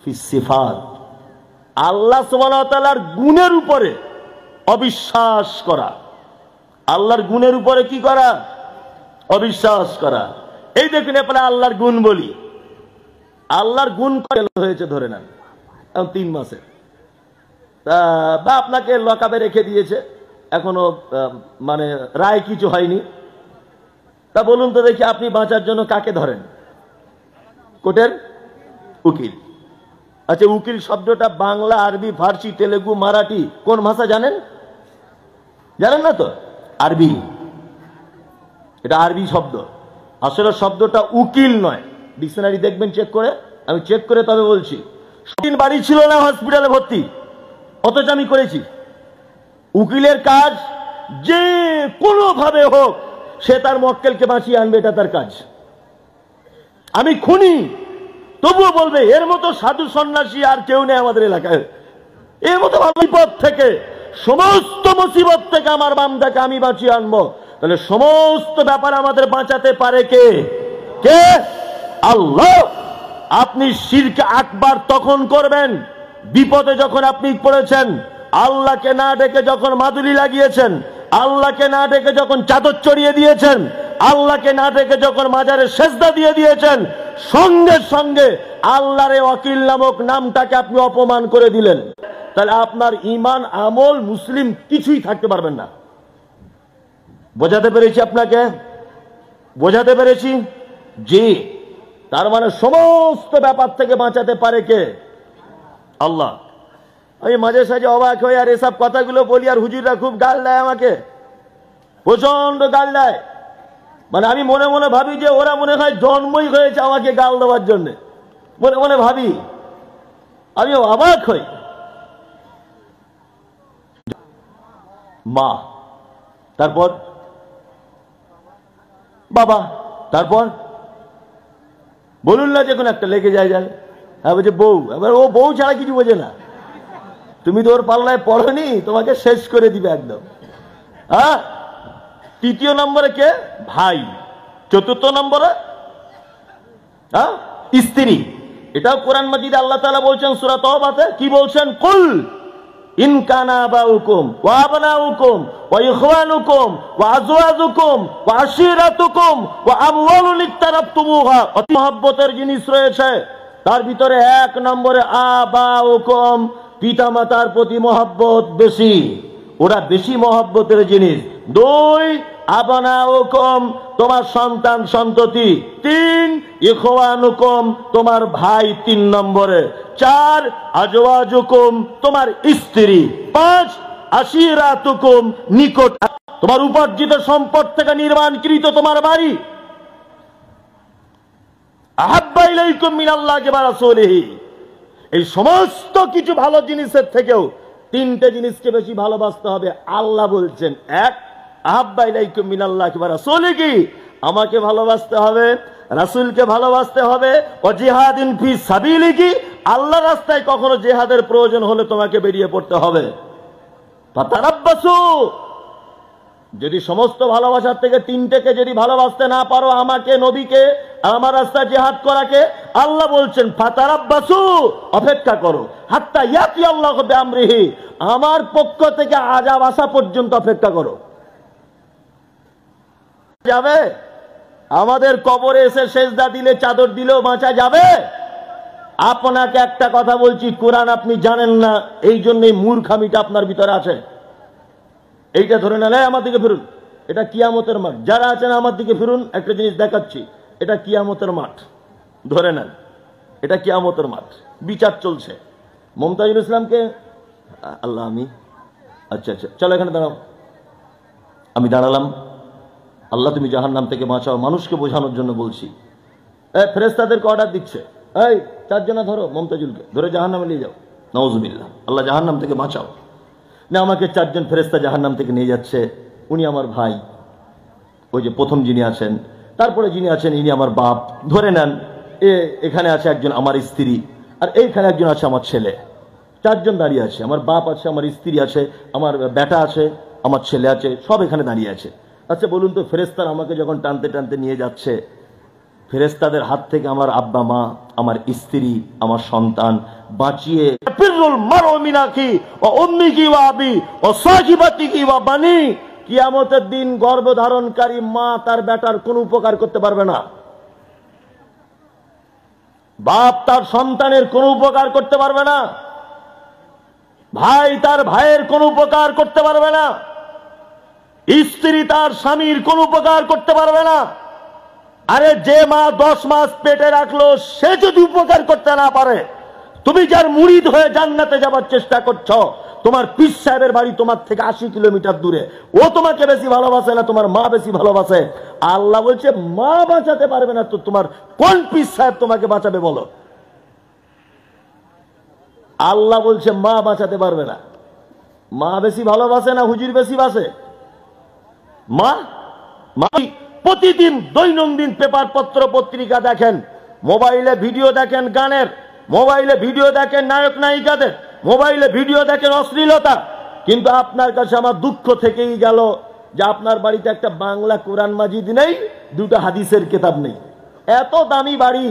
ফিস সিফাত, আল্লাহ সুবহানাহু ওয়া তাআলার গুণের উপরে অবিশ্বাস করা। আল্লাহর গুণের উপরে কি করা? অবিশ্বাস করা। এই দেখুন, এরপরে আল্লাহর গুণ বলি। আল্লাহর গুণ হয়েছে ধরে নেন 3 মাসে, বা আপনাকে লকআপে রেখে দিয়েছে, এখনো মানে রায় কিছু হয়নি। তা বলুন তো দেখি, আপনি বাঁচার জন্য কাকে ধরেন? কোর্টের উকিল। আচ্ছা, উকিল শব্দটা বাংলা, আরবি, ফার্সি, তেলেগু, মারাঠি, কোন ভাষা জানেন? জানেন না তো? আরবি। এটা আরবি শব্দ। আসলে শব্দটা উকিল নয়, ডিকশনারি দেখবেন চেক করে, আমি চেক করে তবে বলছি। বাড়ি ছিল না, হসপিটালে ভর্তি, অথচ আমি করেছি। উকিলের কাজ যে কোনো ভাবে হোক সে তার মক্কেলকে বাঁচিয়ে আনবে, এটা তার কাজ। আমি খুনি, তবুও বলবে এর মতো সাধু সন্ন্যাসী আর কেউ নেই আমাদের এলাকায়, এর মতো বিপদ থেকে, সমস্ত মুসিবত থেকে আমার বান্দাকে আমি বাঁচিয়ে আনবো। তাহলে সমস্ত ব্যাপার আমাদের বাঁচাতে পারে কে? আল্লাহ। আপনি শিরক আকবার তখন করবেন বিপদে যখন আপনি পড়েছেন, আল্লাহকে না ডেকে যখন মাদুলি লাগিয়েছেন, আল্লাহকে না ডেকে যখন চাদর চড়িয়ে দিয়েছেন, আল্লাহকে না ডেকে যখন মাজারে সেজদা দিয়ে দিয়েছেন, সঙ্গে সঙ্গে আল্লাহর ওয়াকিল নামক নামটাকে আপনি অপমান করে দিলেন। তাহলে আপনার ঈমান, আমল, মুসলিম কিছুই থাকতে পারবেন না। বোঝাতে পেরেছি আপনাকে? বোঝাতে পেরেছি? জি। তার মানে সমস্ত ব্যাপার থেকে বাঁচাতে পারে কে? আল্লাহ। আমি মাঝে সাঝে অবাক হয়ে আর এসব কথাগুলো বলি, আর হুজুররা খুব গাল দেয় আমাকে, প্রচন্ড গাল দেয়। মানে আমি মনে মনে ভাবি যে ওরা মনে হয় জন্মই হয়েছে আমাকে গাল দেওয়ার জন্য, মনে মনে ভাবি। আমি অবাক হই। মা, তারপর বাবা, তারপর বলুন না যে কোনো একটা লেগে যায়। হ্যাঁ, বলছে বউ। এবার ও বউ ছাড়া কিছু বোঝে না। তুমি তো ওর পাল্লায় পড়নি, তোমাকে শেষ করে দিবে একদম। হ্যাঁ, 3য় নম্বরে কে? ভাই। 4র্থ নম্বরে স্ত্রী। এটাও কোরআন মাজিদে আল্লাহ তাআলা বলছেন সূরা তাওবাতে, কি বলছেন? কুল ইন কানা আবাউকুম ওয়া আবনাউকুম ওয়া ইখওয়ানুকুম ওয়া আজওয়াজুকুম ওয়া আশিরাতুকুম ওয়া আমওয়ালুন ইকতারাবতুমুহা। মহব্বতের জিনিস রয়েছে, তার ভিতরে 1 নম্বরে আবাউকুম, পিতামাতার প্রতি মহব্বত বেশি, ওরা বেশি মহব্বতের জিনিস। 2 আবনাউকুম, তোমার সন্তান সন্ততি। 3 ইখওয়ানুকুম, তোমার ভাই 3 নম্বরে। 4 আজওয়াজুকুম, তোমার স্ত্রী। 5 আশিরাতুকুম, নিকট, তোমার উপার্জিত সম্পদ থেকে নির্মাণকৃত তোমার বাড়ি। আহাব্বা ইলাইকুম মিনাল্লাহি ওয়া রাসূলিহি, এই সমস্ত কিছু ভালো জিনিসের থেকেও 3টে জিনিসকে বেশি ভালোবাসতে হবে। আল্লাহ বলছেন, 1 আহাব্বা ইলাইকুম মিনাল্লাহি ওয়া রাসূলিহি, আমাকে ভালোবাসতে হবে, রাসূলকে ভালোবাসতে হবে। ও জিহাদিন ফি সাবিলিহি, আল্লাহর রাস্তায় কখনো জিহাদের প্রয়োজন হলে তোমাকে বেরিয়ে পড়তে হবে। ফাতারাব্বাসু, যদি সমস্ত ভালোবাসার থেকে 3টেকে যদি ভালোবাসতে না পারো, আমাকে, নবীকে, আমার রাস্তায় জিহাদ করাকে, আল্লাহ বলছেন ফাতারাব্বাসু, অপেক্ষা করো, হাত্তা ইয়াতি আল্লাহু বিআমরিহি, আমার পক্ষ থেকে আযাব আসা পর্যন্ত অপেক্ষা করো। যাবে আমাদের কবরে এসে সেজদা দিলে, চাদর দিলেও বাঁচা যাবে? আপনাকে একটা কথা বলছি, কোরআন আপনি জানেন না, এই জন্যই মূর্খামিটা আপনার ভিতরে আছে। এইটা ধরে নেন, আমার দিকে ফিরুন, এটা কিয়ামতের মাঠ। যারা আছেন আমার দিকে ফিরুন, একটা জিনিস দেখাচ্ছি, এটা কিয়ামতের মাঠ। ধরে নেন এটা কিয়ামতের মাঠ, বিচার চলছে। মুমতাজুল ইসলামকে আল্লাহ, আমি আচ্ছা আচ্ছা চলো এখানে দাঁড়াও, আমি দাঁড়ালাম। আল্লাহ তুমি জাহান্নাম থেকে বাঁচাও, মানুষকে বোঝানোর জন্য বলছি। ফেরেশতাদেরকে অর্ডার দিচ্ছে, এই 4 জনা ধরো, মুমতাজুলকে ধরে জাহান্নামে নিয়ে যাও। নাউজুবিল্লাহ, আল্লাহ জাহান্নাম থেকে বাঁচাও। না, আমাকে 4 জন ফেরেশতা জাহান্নাম থেকে নিয়ে যাচ্ছে। উনি আমার ভাই, ওই যে প্রথম যিনি আছেন, তারপরে যিনি আছেন ইনি আমার বাপ। ধরে নেন এখানে আছে একজন আমার স্ত্রী, আর এইখানে একজন আছে আমার ছেলে। 4 জন দাঁড়িয়ে আছে, আমার বাপ আছে, আমার স্ত্রী আছে, আমার বেটা আছে, আমার ছেলে আছে, সব এখানে দাঁড়িয়ে আছে। আচ্ছা বলুন তো, ফেরেশতারা আমাকে যখন টানতে টানতে নিয়ে যাচ্ছে, ফেরেশতাদের হাত থেকে আমার আব্বা মা, আমার স্ত্রী, আমার সন্তান বাঁচিয়ে, কিয়ামতের দিন গর্ভধারণকারী মা তার বেটার কোন উপকার করতে পারবে না, বাপ তার সন্তানের কোন উপকার করতে পারবে না, ভাই তার ভাইয়ের কোন উপকার করতে পারবে না, স্ত্রী তার স্বামীর কোন উপকার করতে পারবে না। আরে যে মা 10 মাস পেটে রাখলো, সে যদি উপকার করতে না পারে, তুমি যার মুরিদ হয়ে জান্নাতে যাবার চেষ্টা করছো, তোমার পীর সাহেবের বাড়ি তোমার থেকে 80 কিলোমিটার দূরে, ও তোমাকে বেশি ভালোবাসে না, তোমার মা বেশি ভালোবাসে। আল্লাহ বলছে মা বাঁচাতে পারবে না, তো তোমার কোন পীর সাহেব তোমাকে বাঁচাবে বলো? আল্লাহ বলছে মা বাঁচাতে পারবে না। মা বেশি ভালোবাসে না হুজুর বেশি বাসে? মা মা প্রতিদিন দৈনন্দিন পেপার পত্র পত্রিকা দেখেন, মোবাইলে ভিডিও দেখেন গানের, মোবাইলে ভিডিও দেখেন নায়ক নায়িকাদের, মোবাইলে ভিডিও দেখেন অশ্লীলতা, কিন্তু আপনার কাছে আমার দুঃখ থেকেই গেল যে আপনার বাড়িতে একটা বাংলা কোরআন মাজিদ নেই, 2টা হাদিসের কিতাব নেই। এত দামি বাড়ি,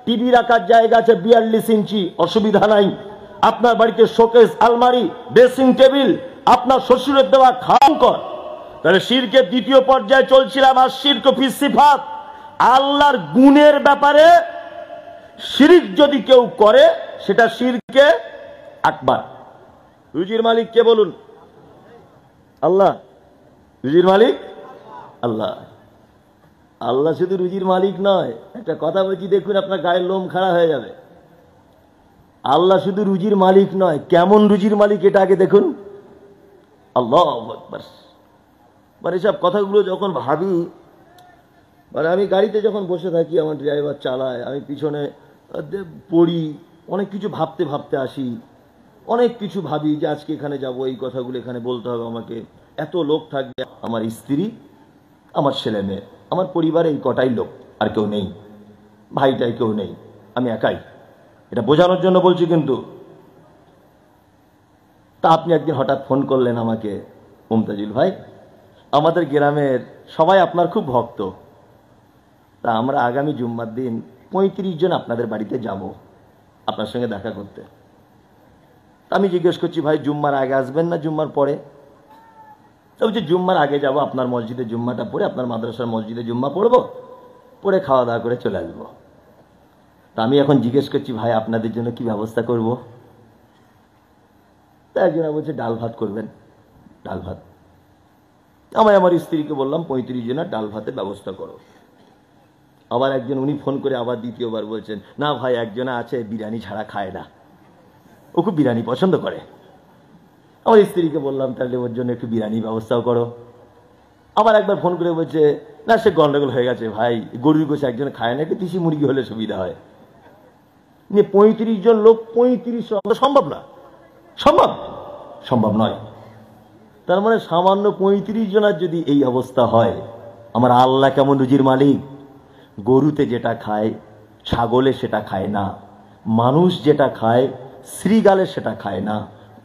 টিভি রাখার জায়গা আছে 42 ইঞ্চি, অসুবিধা নাই। আপনার বাড়িতে শোকেস, আলমারি, ড্রেসিং টেবিল, আপনার শ্বশুরের দেওয়া খাওয়া। তাহলে শিরকের 2য় পর্যায়ে চলছিলাম, আর শিরক ফি সিফাত, আল্লাহর গুণের ব্যাপারে শিরক যদি কেউ করে সেটা শিরকে আকবার। রুজির মালিক কে বলুন? আল্লাহ। রুজির মালিক আল্লাহ। আল্লাহ শুধু রুজির মালিক নয়, একটা কথা বলছি দেখুন, আপনার গায়ের লোম খাড়া হয়ে যাবে। আল্লাহ শুধু রুজির মালিক নয়, কেমন রুজির মালিক এটা আগে দেখুন। আল্লাহু আকবার। মানে এসব কথাগুলো যখন ভাবি, মানে আমি গাড়িতে যখন বসে থাকি, আমার ড্রাইভার চালায়, আমি পিছনে পড়ি, অনেক কিছু ভাবতে ভাবতে আসি, অনেক কিছু ভাবি যে আজকে এখানে যাব, এই কথাগুলো এখানে বলতে হবে আমাকে, এত লোক থাকবে, আমার স্ত্রী, আমার ছেলে মেয়ে, আমার পরিবারে এই কটাই লোক, আর কেউ নেই, ভাইটাই কেউ নেই, আমি একাই। এটা বোঝানোর জন্য বলছি কিন্তু। তা আপনি একদিন হঠাৎ ফোন করলেন আমাকে, মুমতাজুল ভাই, আমাদের গ্রামের সবাই আপনার খুব ভক্ত, তা আমরা আগামী জুম্মার দিন 35 জন আপনাদের বাড়িতে যাব আপনার সঙ্গে দেখা করতে। আমি জিজ্ঞেস করছি, ভাই জুম্মার আগে আসবেন না জুম্মার পরে? তো বলছি জুম্মার আগে যাব, আপনার মসজিদে জুম্মাটা পড়ে, আপনার মাদ্রাসার মসজিদে জুম্মা পড়বো, পড়ে খাওয়া দাওয়া করে চলে আসবো। তা আমি এখন জিজ্ঞেস করছি, ভাই আপনাদের জন্য কি ব্যবস্থা করব? তা একজনা বলছে ডাল ভাত করবেন। ডাল ভাত। আমি আমার স্ত্রীকে বললাম 35 জনের ডাল ভাতের ব্যবস্থা করো। আবার একজন উনি ফোন করে আবার দ্বিতীয়বার বলছেন, না ভাই একজনা আছে বিরিয়ানি ছাড়া খায় না, ও খুব বিরিয়ানি পছন্দ করে। আমার স্ত্রীকে বললাম তাহলে ওর জন্য একটু বিরিয়ানি ব্যবস্থাও করো। আবার একবার ফোন করে বলছে, না সে গন্ডগোল হয়ে গেছে ভাই, গরুর গোছ একজন খায় না, একটু দেশি মুরগি হলে সুবিধা হয়। 35 জন লোক 35 সম্ভব না, সম্ভব নয়। তার মানে সামান্য 35 জনের যদি এই অবস্থা হয়, আমার আল্লাহ কেমন রুজির মালিক। গরুতে যেটা খায় ছাগলে সেটা খায় না, মানুষ যেটা খায় শ্রীগালে সেটা খায় না,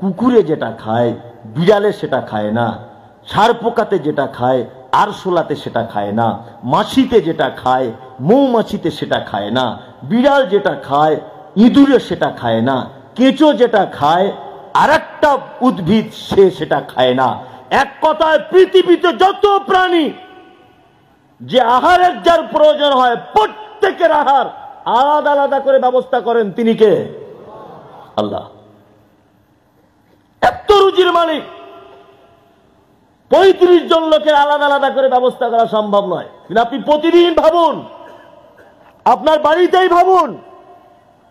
কুকুরে যেটা খায় বিড়ালে সেটা খায় না, ছাড় পোকাতে যেটা খায় আরশোলাতে সেটা খায় না, মাছিতে যেটা খায় মৌমাছিতে সেটা খায় না, বিড়াল যেটা খায় ইঁদুরে সেটা খায় না, কেঁচো যেটা খায় আর একটা উদ্ভিদ সেটা খায় না। এক কথায় পৃথিবীতে যত প্রাণী যে আহারের যার প্রয়োজন হয়, প্রত্যেকের আহার আলাদা আলাদা করে ব্যবস্থা করেন তিনি কে? আল্লাহ। এত রুজির মালিক 35 জন লোকের আলাদা আলাদা করে ব্যবস্থা করা সম্ভব নয়। কিন্তু আপনি প্রতিদিন ভাবুন, আপনার বাড়িতেই ভাবুন,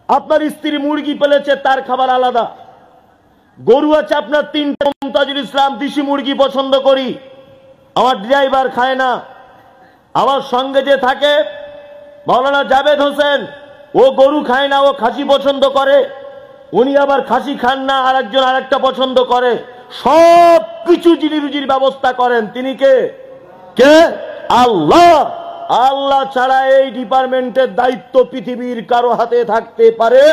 আপনার স্ত্রী মুরগি পেলেছে, তার খাবার আলাদা। গরু আছে আপনার 3টা, মুমতাজুল ইসলাম দেশি মুরগি পছন্দ করি, আমার ড্রাইভার খায় না। আমার সঙ্গে যে থাকে মাওলানা জাভেদ হোসেন, ও গরু খায় না, ও খাসি পছন্দ করে, উনি আবার খাসি খান না, আর একজন আরেকটা পছন্দ করে। সব কিছু যিনি রুজির ব্যবস্থা করেন তিনি কে? আল্লাহ। আল্লাহ ছাড়া এই ডিপার্টমেন্টের দায়িত্ব পৃথিবীর কারো হাতে থাকতে পারে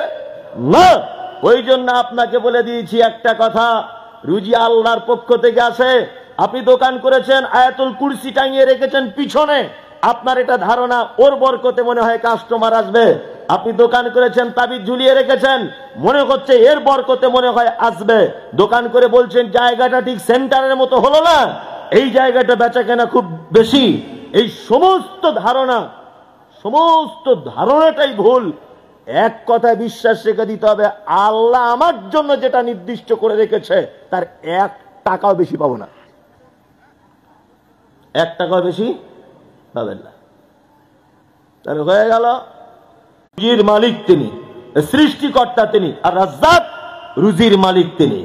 না। ওই জন্য আপনাকে বলে দিয়েছি একটা কথা, রুজি আল্লাহর পক্ষ থেকে আসে। আপনি দোকান করেছেন, আয়াতুল কুরসি টাঙিয়ে রেখেছেন পিছনে, আপনার এটা ধারণা ওর বরকতে মনে হয় কাস্টমার আসবে। আপনি দোকান করেছেন, তাবিজ ঝুলিয়ে রেখেছেন, মনে হচ্ছে এর বরকতে মনে হয় আসবে। দোকান করে বলছেন জায়গাটা ঠিক সেন্টারের মতো হলো না, এই জায়গাটা বেচা কেনা খুব বেশি। এই সমস্ত ধারণাটাই ভুল। এক কথায় বিশ্বাস রেখে দিতে হবে, আল্লাহ আমার জন্য যেটা নির্দিষ্ট করে রেখেছে তার 1 টাকাও বেশি পাবো না, 1 টাকাও বেশি পাবেন না। তাহলে হয়ে গেল, রুজির মালিক তিনি, সৃষ্টিকর্তা তিনি, আর রাজ্জাক রুজির মালিক তিনি।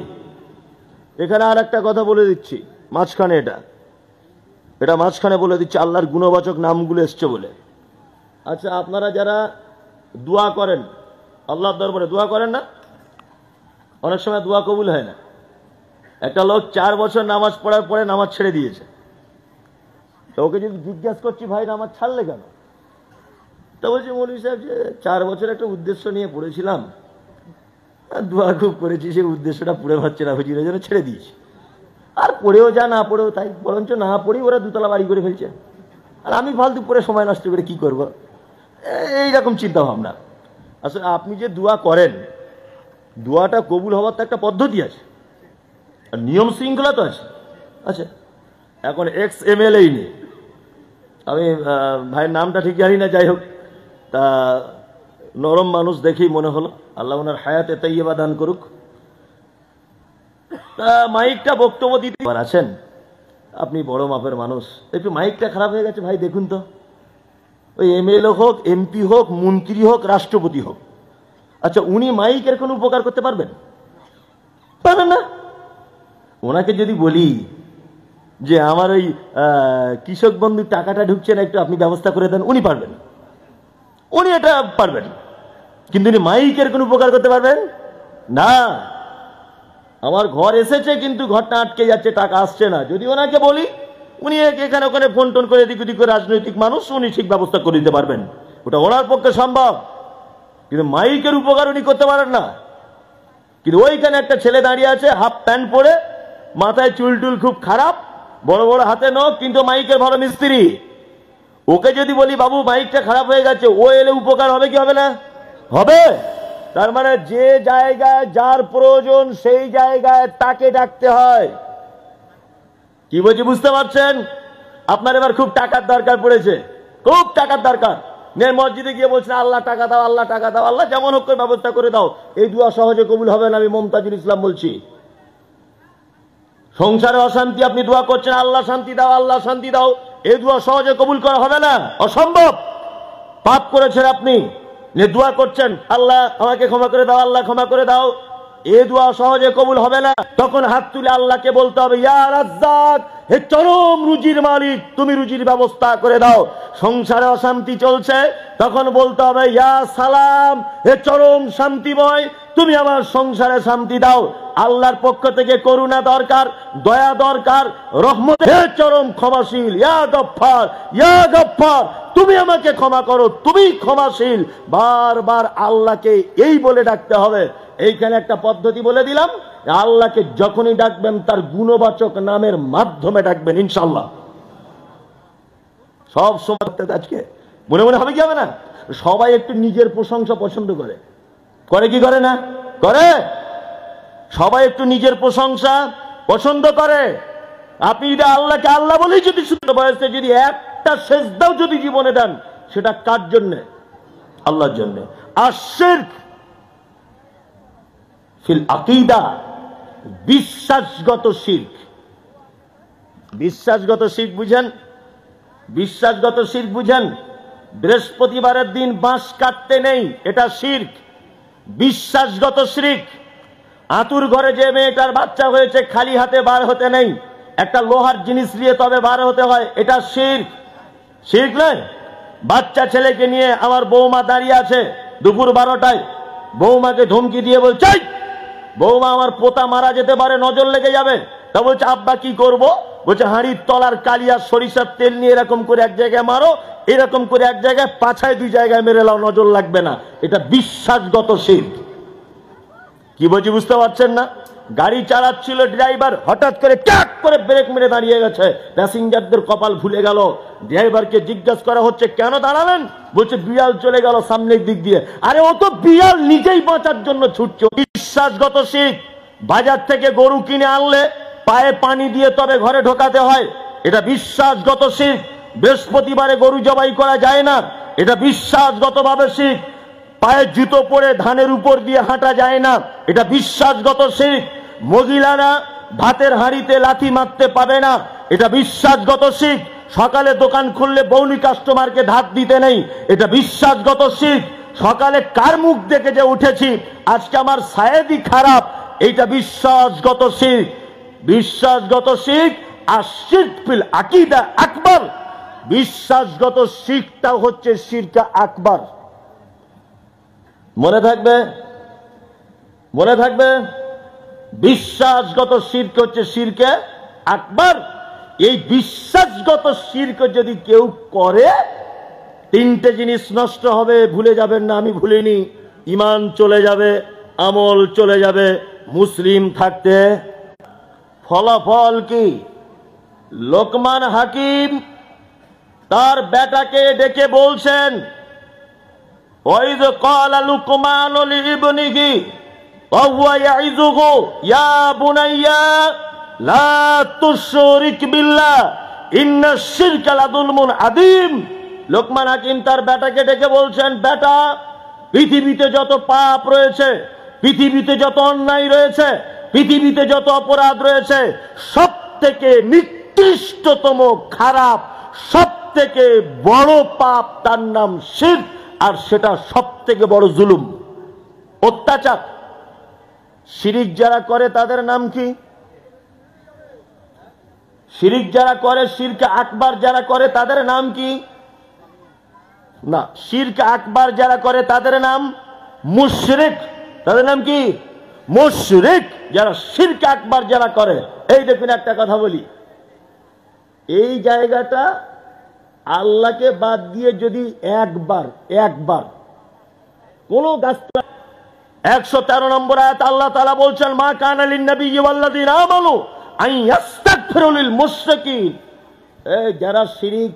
এখানে আর একটা কথা বলে দিচ্ছি মাঝখানে, এটা মাঝখানে বলে দিচ্ছি, আল্লাহর গুণবাচক নামগুলো এসছে বলে। আচ্ছা, আপনারা যারা দোয়া করেন, আল্লাহর দরবারে দোয়া করেন না, অনেক সময় দোয়া কবুল হয় না। একটা লোক 4 বছর নামাজ পড়ার পরে নামাজ ছেড়ে দিয়েছে। তো ওকে যদি জিজ্ঞাসা করছি, ভাই নামাজ ছাড়লে কেন? তো বলছি, মৌলভী সাহেব যে 4 বছর একটা উদ্দেশ্য নিয়ে পড়েছিলাম, দোয়া খুব করেছি, সেই উদ্দেশ্যটা পুড়ে হচ্ছে না, হুজুরের জন্য ছেড়ে দিয়েছি। আর পড়েও যা না পড়েও তাই, বরঞ্চ না পড়ি ওরা 2 তলা বাড়ি করে ফেলছে, আর আমি ফালতু পড়ে সময় নষ্ট করে কি করব, এইরকম চিন্তা ভাবনা। আসলে আপনি যে দোয়া করেন, দোয়াটা কবুল হওয়ার তো একটা পদ্ধতি আছে, আর নিয়ম শৃঙ্খলা তো আছে। আচ্ছা, এখন XMLA নিয়ে, আমি ভাইয়ের নামটা ঠিক জানি না, যাই হোক, তা নরম মানুষ দেখেই মনে হলো, আল্লাহ ওনার হায়াতে তাইয়্যিবা দান করুক। তা মাইকটা বক্তব্য দিতে আছেন, আপনি বড় মাপের মানুষ, একটু মাইকটা খারাপ হয়ে গেছে ভাই, দেখুন তো। ওই MLA হোক, MP হোক, মন্ত্রী হোক, রাষ্ট্রপতি হোক, আচ্ছা উনি মাইকের কোনো উপকার করতে পারবেন? পারেন না। ওনাকে যদি বলি যে আমার ওই কৃষক বন্ধুর টাকাটা ঢুকছে না, একটু আপনি ব্যবস্থা করে দেন, উনি পারবেন, উনি এটা পারবেন, কিন্তু উনি মাইকের কোনো উপকার করতে পারবেন না। আমার ঘর এসেছে কিন্তু ঘরটা আটকে যাচ্ছে, টাকা আসছে না, যদি ওনাকে বলি, উনি এখানে ওখানে ফোন টোন করে এদিক ওদিক করে, রাজনৈতিক মানুষ, উনি ঠিক ব্যবস্থা করে দিতে পারবেন, ওটা ওনার পক্ষে সম্ভব। কিন্তু মাইকের উপকার উনি করতে পারেন না। কিন্তু ওইখানে একটা ছেলে দাঁড়িয়ে আছে, হাফ প্যান্ট পরে, মাথায় চুল টুল খুব খারাপ, বড় বড় হাতে নখ, কিন্তু মাইকের ভালো মিস্ত্রি। ওকে যদি বলি বাবু মাইকটা খারাপ হয়ে গেছে, ও এলে উপকার হবে কি হবে না? হবে। তার মানে যে জায়গায় যার প্রয়োজন সেই জায়গায় তাকে ডাকতে হয়। কি বলছি বুঝতে পারছেন? আপনার এবার খুব টাকার দরকার পড়েছে, খুব টাকার দরকার, মসজিদে গিয়ে বলছেন আল্লাহ টাকা দাও, আল্লাহ টাকা দাও, আল্লাহ যেমন হোক করে ব্যবস্থা করে দাও। এই দুয়া সহজে কবুল হবে না, আমি মমতাজুল ইসলাম বলছি। সংসারে অশান্তি, আপনি দোয়া করছেন আল্লাহ শান্তি দাও, আল্লাহ শান্তি দাও, এই দোয়া সহজে কবুল করা হবে না, অসম্ভব। পাপ করেছেন আপনি, দোয়া করছেন আল্লাহ আমাকে ক্ষমা করে দাও, আল্লাহ ক্ষমা করে দাও, এই দোয়া সহজে কবুল হবে না। তখন হাত তুলে আল্লাহকে বলতে হবে ইয়া রাজ্জাক, হে চরম রুজির মালিক, তুমি রুজির ব্যবস্থা করে দাও। সংসারে অশান্তি চলছে, তখন বলতে হবে ইয়া সালাম, হে চরম শান্তিময়, তুমি আমার সংসারে শান্তি দাও। আল্লাহর পক্ষ থেকে করুণা দরকার, দয়া দরকার, রহমত, হে চরম ক্ষমাশীল, ইয়া গফফার, ইয়া গফফার, তুমি আমাকে ক্ষমা করো, তুমি ক্ষমাশীল। বারবার আল্লাহকে এই বলে ডাকতে হবে। এইখানে একটা পদ্ধতি বলে দিলাম, আল্লাহকে যখনই ডাকবেন তার গুণবাচক নামের মাধ্যমে ডাকবেন ইনশাআল্লাহ। সব সময় আজকে মনে মনে হবে কি হবে না? সবাই একটু নিজের প্রশংসা পছন্দ করে, করে কি করে না? করে। সবাই একটু নিজের প্রশংসা পছন্দ করে। আপনি যদি আল্লাহকে আল্লাহ বলেই যদি শুদ্ধ বয়সে যদি একটা সেজদাও যদি জীবনে দেন, সেটা কার জন্য? আল্লাহর জন্য। আর শিরক ফিল আকীদা, বিশ্বাসগত শিরক। বিশ্বাসগত শিরক বুঝেন? বিশ্বাসগত শিরক বুঝেন? বৃহস্পতিবারের দিন বাঁশ কাটতে নেই, এটা শিরক। বিশ্বাসগত শিরক। আতুর ঘরে যে মেয়েটার বাচ্চা হয়েছে খালি হাতে বার হতে নেই, একটা লোহার জিনিস নিয়ে তবে বার হতে হয়, এটা শিরক। শিরক নয়? বাচ্চা ছেলেকে নিয়ে আমার বৌমা দাঁড়িয়ে আছে দুপুর 12টায়, বৌমাকে ধমকি দিয়ে বলছে বৌমা আমার পোতা মারা যেতে পারে, নজর লেগে যাবে। তা বলছে আব্বা কি করব? বলছে হাঁড়ির তলার কালিয়া সরিষার তেল নিয়ে এরকম করে এক জায়গায় মারো, এরকম করে এক জায়গায়, পাছায় 2 জায়গায় মেরে লাও, নজর লাগবে না। এটা বিশ্বাসগত শিরক। কি বলছি বুঝতে পারছেন না? গাড়ি চালাচ্ছিল ড্রাইভার, হঠাৎ করে ট্যাক করে ব্রেক মেরে দাঁড়িয়ে গেছে, প্যাসেঞ্জারদের কপাল ভুলে গেল। ড্রাইভারকে জিজ্ঞাসা করা হচ্ছে কেন দাঁড়ালেন? বলছে বিড়াল চলে গেল সামনের দিক দিয়ে। আরে ও তো বিড়াল নিজেই বাঁচার জন্য ছুটছে। বিশ্বাসগত শিরক। বাজার থেকে গরু কিনে আনলে পায়ে পানি দিয়ে তবে ঘরে ঢোকাতে হয়, এটা বিশ্বাসগত শিরক। বৃহস্পতিবারে গরু জবাই করা যায় না, এটা বিশ্বাসগতভাবে শিরক। পায়ে জুতো পরে ধানের উপর দিয়ে হাঁটা যায় না, এটা বিশ্বাসগত শিরক। মহিলারা ভাতের হাঁড়িতে লাথি মারতে পাবে না, এটা বিশ্বাসগত শিরক। সকালে দোকান খুললে বৌনি কাস্টমারকে ধার দিতে নেই, এটা বিশ্বাসগত শিরক। সকালে কার মুখ দেখে যে উঠেছি আজকে আমার সায়েদি খারাপ, এইটা বিশ্বাসগত শিরক। বিশ্বাসগত শিরক। আর শিরক ফিল আকীদা আকবার। বিশ্বাসগত শিরকটা হচ্ছে শিরকে আকবার। মনে থাকবে, মনে থাকবে। বিশ্বাসগত শিরক হচ্ছে শিরকে আকবার। এই বিশ্বাসগত শিরক যদি কেউ করে, 3টে জিনিস নষ্ট হবে, ভুলে যাবেন না, আমি ভুলিনি। ঈমান চলে যাবে, আমল চলে যাবে, মুসলিম থাকতে। ফলাফল কি? লোকমান হাকিম তার বেটাকে ডেকে বলছেন وَإِذْ قَالَ لُقْمَانُ لِابْنِهِ وَهُوَ يَعِظُهُ يَا بُنَيَّ لَا تُشْرِكْ بِاللَّهِ إِنَّ الشِّرْكَ لَظُلْمٌ عَظِيمٌ। লোকমান হাকিম তার বেটাকে ডেকে বলছেন, বেটা, পৃথিবীতে যত পাপ রয়েছে, পৃথিবীতে যত অন্যায় রয়েছে, পৃথিবীতে যত অপরাধ রয়েছে, সব থেকে নিকৃষ্টতম খারাপ, সব থেকে বড় পাপ তার নাম শিরক। আর সেটা সব থেকে বড় জুলুম, অত্যাচার। শিরিক যারা করে তাদের নাম কি? শিরিক যারা করে, শিরকে আকবার যারা করে তাদের নাম কি? না, শিরকে আকবার যারা করে তাদের নাম মুশরিক। তাদের নাম কি? মুশরিক। যারা শিরকে আকবার যারা করে। এই দেখুন একটা কথা বলি, এই জায়গাটা আল্লাহকে বাদ দিয়ে যদি একবার কোন গাছ, 113 নম্বর আয়াত আল্লাহ তাআলা বলছেন মা কানা লিন-নাবিয়্যি ওয়াল্লাযীনা আমানু আন ইস্তাগফিরু লিল মুশরিকিন। এই যারা শিরিক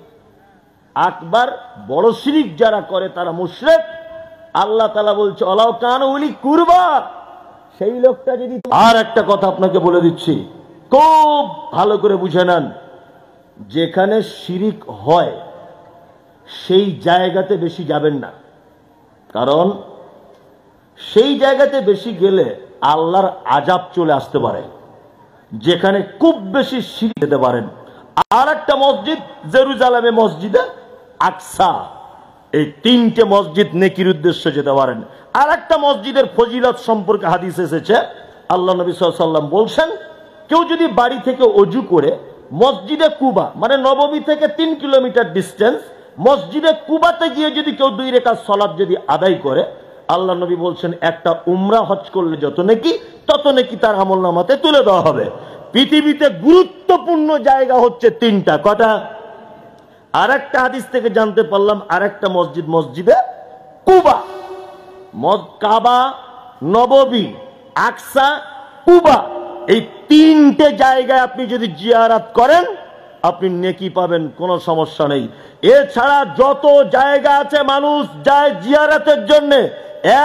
আকবার, বড় শিরিক যারা করে তারা মুশরিক। আল্লাহ তাআলা বলছে অলাউ কানা উলি কুরবা, সেই লোকটা যদি। আর একটা কথা আপনাকে বলে দিচ্ছি, খুব ভালো করে বুঝে নেন, যেখানে শিরিক হয় সেই জায়গাতে বেশি যাবেন না, কারণ সেই জায়গাতে বেশি গেলে আল্লাহর আযাব চলে আসতে পারে। যেখানে খুব বেশি শিরিক যেতে পারেন। আর একটা মসজিদ জেরুজালেমে মসজিদে আকসা, এই তিনটে মসজিদ নেকির উদ্দেশ্যে যেতে পারেন। আর একটা মসজিদের ফজিলত সম্পর্কে হাদিস এসেছে, আল্লাহ নবী সাল্লাল্লাহু আলাইহি ওয়াসাল্লাম বলছেন, কেউ যদি বাড়ি থেকে ওযু করে মসজিদে কুবা, মানে নববী থেকে 3 কিলোমিটার ডিস্টেন্স, মসজিদে কুবাতে গিয়ে যদি কেউ 2 রাকাত সালাত যদি আদায় করে, আল্লাহ নবী বলছেন একটা উমরা হজ করলে যত নেকি তত নেকি তার আমলনামাতে তুলে দেওয়া হবে। পৃথিবীতে গুরুত্বপূর্ণ জায়গা হচ্ছে 3টা। কটা? আর একটা হাদিস থেকে জানতে পারলাম আর একটা মসজিদ, মসজিদে কুবা। কাবা, নববী, আকসা, কুবা, এই 3টে জায়গায় আপনি যদি জিয়ারত করেন আপনি নেকি পাবেন, কোনো সমস্যা নেই। এছাড়া যত জায়গা আছে মানুষ যায় জিয়ারতের জন্য,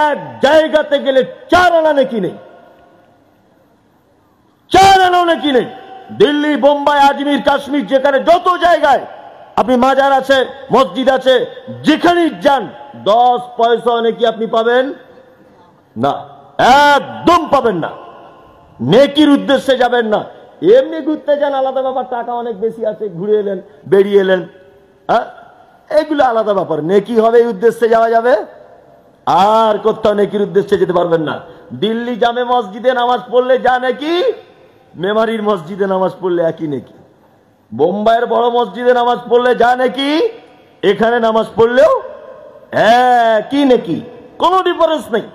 এক জায়গাতে গেলে 4 আনা নেকি নেই, 4 আনাও নেকি নেই। দিল্লি, বোম্বাই, আজমির, কাশ্মীর, যেখানে যত জায়গায় আপনি মাজার আছে, মসজিদ আছে, যেখানেই যান 10 পয়সা নেকি আপনি পাবেন না, একদম পাবেন না। নেকির উদ্দেশ্যে যাবেন না, এমনি ঘুরতে যান আলাদা ব্যাপার, টাকা অনেক বেশি আছে, ঘুরে এলেন, বেরিয়ে এলেন, এগুলো আলাদা ব্যাপার। নেকি হবে এই উদ্দেশ্যে যাওয়া যাবে, আর কোথাও নেকির উদ্দেশ্যে যেতে পারবেন না। দিল্লি জামে মসজিদে নামাজ পড়লে যা নেকি, মেমারির মসজিদে নামাজ পড়লে একই নেকি। বোম্বাইয়ের বড় মসজিদে নামাজ পড়লে যা নেকি, এখানে নামাজ পড়লেও একই নেকি, কোনো ডিফারেন্স নেই,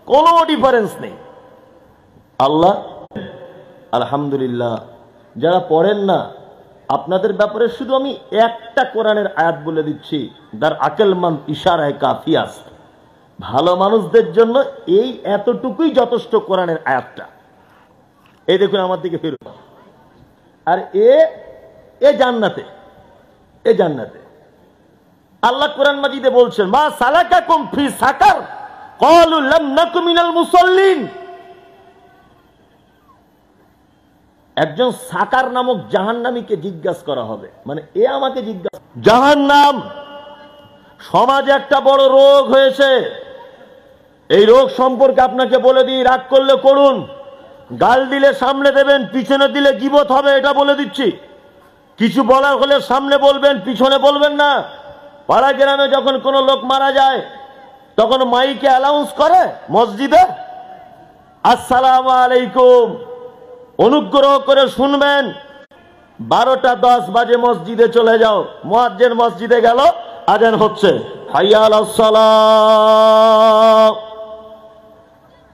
কোনো ডিফারেন্স নেই। আল্লাহ আলহামদুলিল্লাহ, যারা পড়েন না আপনাদের ব্যাপারে শুধু আমি একটা কোরআনের আয়াত বলে দিচ্ছি, দার আকলমান ইশারায় কাফি আছে। ভালো মানুষদের জন্য এই এতটুকুই যথেষ্ট, কোরআনের আয়াতটা। এই দেখুন আমার দিকে ফিরুন, আর এ জান্নাতে, এ জান্নাতে আল্লাহ কোরআন মাজিদে বলছেন, মা সালাকাকুম ফি সাকার ক্বালু লাম নাকু মিনাল মুসাল্লিন। একজন সাকার নামক জাহান্নামীকে জিজ্ঞাসা করা হবে, মানে এ আমাকে জিজ্ঞাসা। জাহান্নাম সমাজে একটা বড় রোগ হয়েছে, এই রোগ সম্পর্কে আপনাকে বলে দিই, রাগ করলে করুন, গাল দিলে সামনে দেবেন, পিছনে দিলে গীবত হবে, এটা বলে দিচ্ছি। কিছু বলার হলে সামনে বলবেন, পিছনে বলবেন না। পাড়া গ্রামে যখন কোনো লোক মারা যায় তখন মাইকে অ্যানাউন্স করে মসজিদে, আসসালামু আলাইকুম, অনুগ্রহ করে শুনবেন, 12টা 10 বাজে মসজিদে চলে যাও। মুয়াজ্জিন মসজিদে গেল, আজান হচ্ছে, হাইয়া আলাস সালাহ।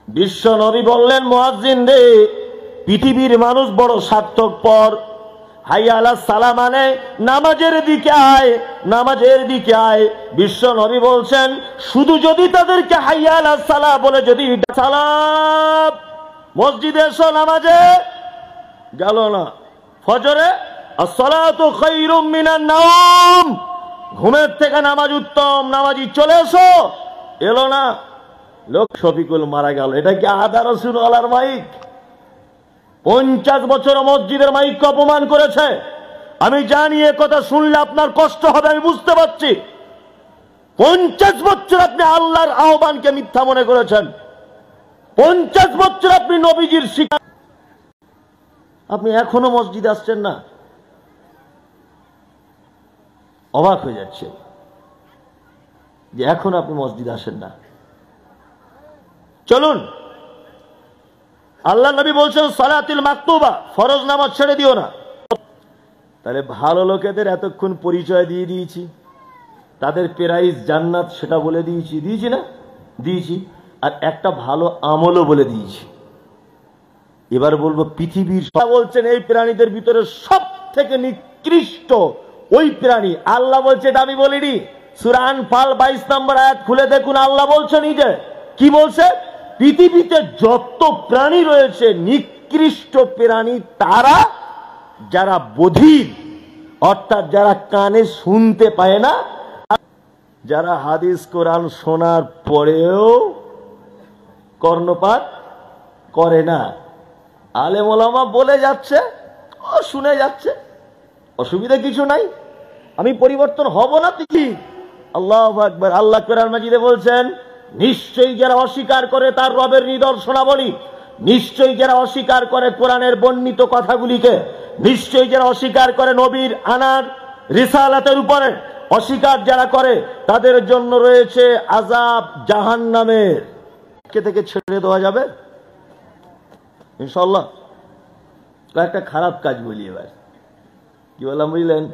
বিশ্ব নবী বললেন, মুয়াজ্জিন রে, পৃথিবীর মানুষ বড় স্বার্থপর, হাইয়া আলাস সালাহ মানে নামাজের দিকে আয়, নামাজের দিকে আয়। বিশ্ব নবী বলছেন, শুধু যদি তাদেরকে হাইয়া আলাস সালাহ বলে যদি সালাম, মসজিদে এসো, নামাজে গেল না। ফজরে আসসালাতু খায়রুম মিনান নাওম, ঘুমের থেকে নামাজ উত্তম, নামাজি চলে এসো, এলো না। লোক শফিকুল মারা গেল, এটা কি আদা রসুল আলার মাইক? 50 বছর মসজিদের মাইককে অপমান করেছে। আমি জানি এ কথা শুনলে আপনার কষ্ট হবে, আমি বুঝতে পারছি। 50 বছর আপনি আল্লাহর আহ্বানকে মিথ্যা মনে করেছেন, 50 বছর আপনি নবীজির শিক্ষা, আপনি এখনো মসজিদে আসছেন না। অবাক হয়ে যাচ্ছে যে এখন আপনি মসজিদে আসেন না। চলুন, আল্লাহ নবী বলছেন, সালাতুল মাকতুবা, ফরজ নামাজ ছেড়ে দিও না। তাহলে ভালো লোকেদের এতক্ষণ পরিচয় দিয়ে দিয়েছি, তাদের প্রাইজ জান্নাত সেটা বলে দিয়েছি, দিয়েছি না? দিয়েছি। আর একটা ভালো আমলও বলে দিয়েছি। এবার বলবো পৃথিবীর, বলছেন এই প্রাণীদের ভিতরে সব থেকে নিকৃষ্ট ওই প্রাণী, আল্লাহ বলছে, এটা আমি বলিনি। সূরা আনফাল 22 নম্বর আয়াত খুলে দেখুন, আল্লাহ বলছেন নিজে, কি বলছে? পৃথিবীতে যত প্রাণী রয়েছে নিকৃষ্ট প্রাণী তারা যারা বধির, অর্থাৎ যারা কানে শুনতে পায় না, যারা হাদিস কোরআন শোনার পরেও কর্ণপাত করে না, আলেম ওলামা বলে যাচ্ছে, ও শুনে যাচ্ছে, অসুবিধা কিছু নাই, আমি পরিবর্তন হব না কি? আল্লাহু আকবার। আল্লাহ কোরআন মাজিদে বলছেন, নিশ্চয়ই যারা অস্বীকার করে তার রবের নিদর্শনাবলী, নিশ্চয়ই যারা অস্বীকার করে কোরআনের বর্ণিত কথাগুলিকে, নিশ্চয়ই যারা অস্বীকার করে নবীর আনার রিসালাতের উপরে, অস্বীকার যারা করে তাদের জন্য রয়েছে আযাব জাহান্নামের। কে থেকে ছেড়ে দেওয়া যাবে ইনশাআল্লাহ। একটা খারাপ কাজ বলি এবার, কি বললাম বুঝলেন?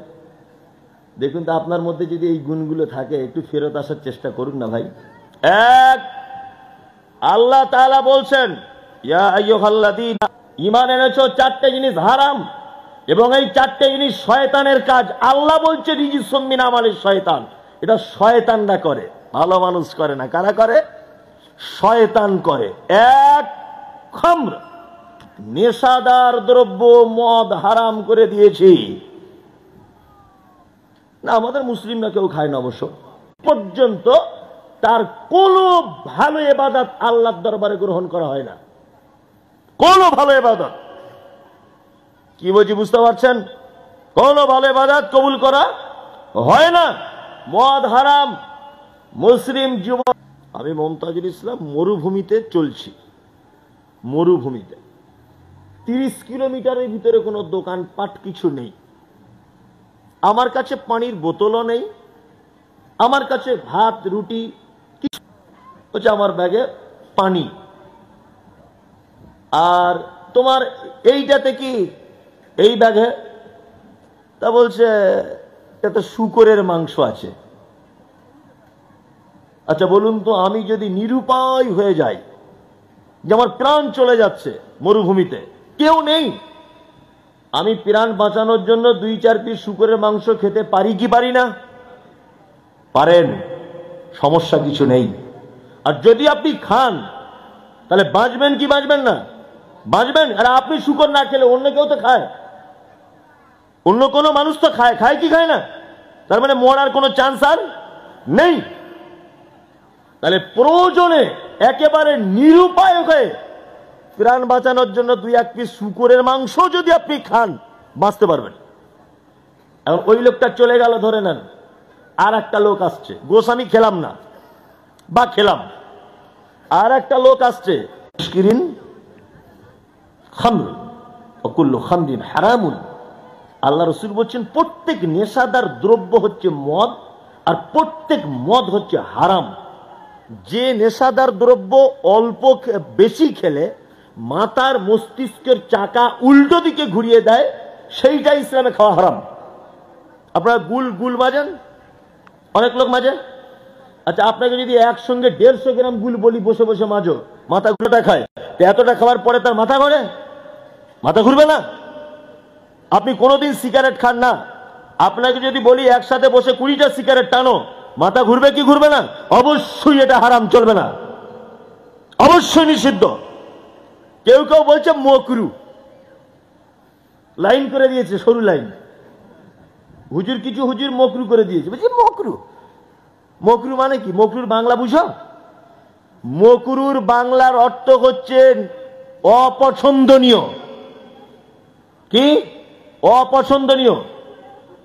দেখুন তো আপনার মধ্যে যদি এই গুণগুলো থাকে, একটু ফেরত আসার চেষ্টা করুন না ভাই। এক, আল্লাহ তাআলা বলছেন, ইয়া আইয়ুহাল্লাযীনা, ঈমান এনেছো, চারটে জিনিস হারাম, এবং এই চারটে জিনিস শয়তানের কাজ। আল্লাহ বলছে রিজিসুম মিন আমালিশ শয়তান, এটা শয়তানরা করে, ভালো মানুষ করে না। কারা করে? শয়তান করে। এক, খামর, নেশাদার দ্রব্য, মদ হারাম করে দিয়েছি। না, আমাদের মুসলিমরা কেউ খায় না অবশ্য, পর্যন্ত তার কোন ভালো ইবাদত আল্লাহর দরবারে গ্রহণ করা হয় না, কোন ভালো ইবাদত। কি বলছি বুঝতে পারছেন? কোন ভালো ইবাদত কবুল করা হয় না। মদ হারাম। মুসলিম যুবক, আমি মমতাজুল ইসলাম মরুভূমিতে চলছি, মরুভূমিতে 30 কিলোমিটারের ভিতরে কোনো দোকানপাট কিছু নেই, আমার কাছে পানির বোতলও নেই, আমার কাছে ভাত রুটি কিছু হচ্ছে, আমার ব্যাগে পানি। আর তোমার এইটাতে কি? এই ব্যাগে? তা বলছে এতে শূকরের মাংস আছে। আচ্ছা বলুন তো, আমি যদি নিরুপায় হয়ে যাই, যে আমার প্রাণ চলে যাচ্ছে, মরুভূমিতে কেউ নেই, আমি প্রাণ বাঁচানোর জন্য 2-4 পিস শূকরের মাংস খেতে পারি কি পারি না? পারেন, সমস্যা কিছু নেই। আর যদি আপনি খান, তাহলে বাঁচবেন কি বাঁচবেন না? বাঁচবেন। আর আপনি শূকর না খেলে অন্য কেউ তো খায়, অন্য কোনো মানুষ তো খায়, খায় কি খায় না? তার মানে মরার কোনো চান্স আর নেই। তাহলে প্রয়োজনে একেবারে নিরুপায় হয়ে প্রাণ বাঁচানোর জন্য 2-1 পিস শূকরের মাংস যদি আপনি খান, বাঁচতে পারবেন। এখন ওই লোকটা চলে গেল, ধরে নেন আর একটা লোক আসছে, গোশ আমি খেলাম না বা খেলাম, আর একটা লোক আসছে, মুশকিরিন খামর ওয়া কুল্লু খামরিন হারামুন। আল্লাহ রাসূল বলছেন প্রত্যেক নেশাদার দ্রব্য হচ্ছে মদ, আর প্রত্যেক মদ হচ্ছে হারাম। যে নেশাদার দ্রব্য অল্প বেশি খেলে মাথার মস্তিষ্কের চাকা উল্টো দিকে ঘুরিয়ে দেয়, সেইটা ইসলামে খাওয়া হারাম। আপনারা গুল গুল মাজেন, অনেক লোক মাজে। আচ্ছা, আপনাকে যদি একসঙ্গে 150 গ্রাম গুল বলি বসে বসে মাজো, মাথা ঘুরোটা খায়, এতটা খাওয়ার পরে তার মাথা ঘুরে? মাথা ঘুরবে না? আপনি কোনোদিন সিগারেট খান না, আপনাকে যদি বলি একসাথে বসে 20টা সিগারেট টানো, মাথা ঘুরবে কি ঘুরবে না? অবশ্যই এটা হারাম, চলবে না, অবশ্যই নিষিদ্ধ। কেউ কেউ বলছে মকরু, লাইন করে দিয়েছে, সরু লাইন। হুজুর, কিছু হুজুর মকরু করে দিয়েছে। বলছি মকরু, মকরু মানে কি? মকরুর বাংলা বুঝো? মকরুর বাংলার অর্থ হচ্ছে অপছন্দনীয়। কি? অপছন্দনীয়।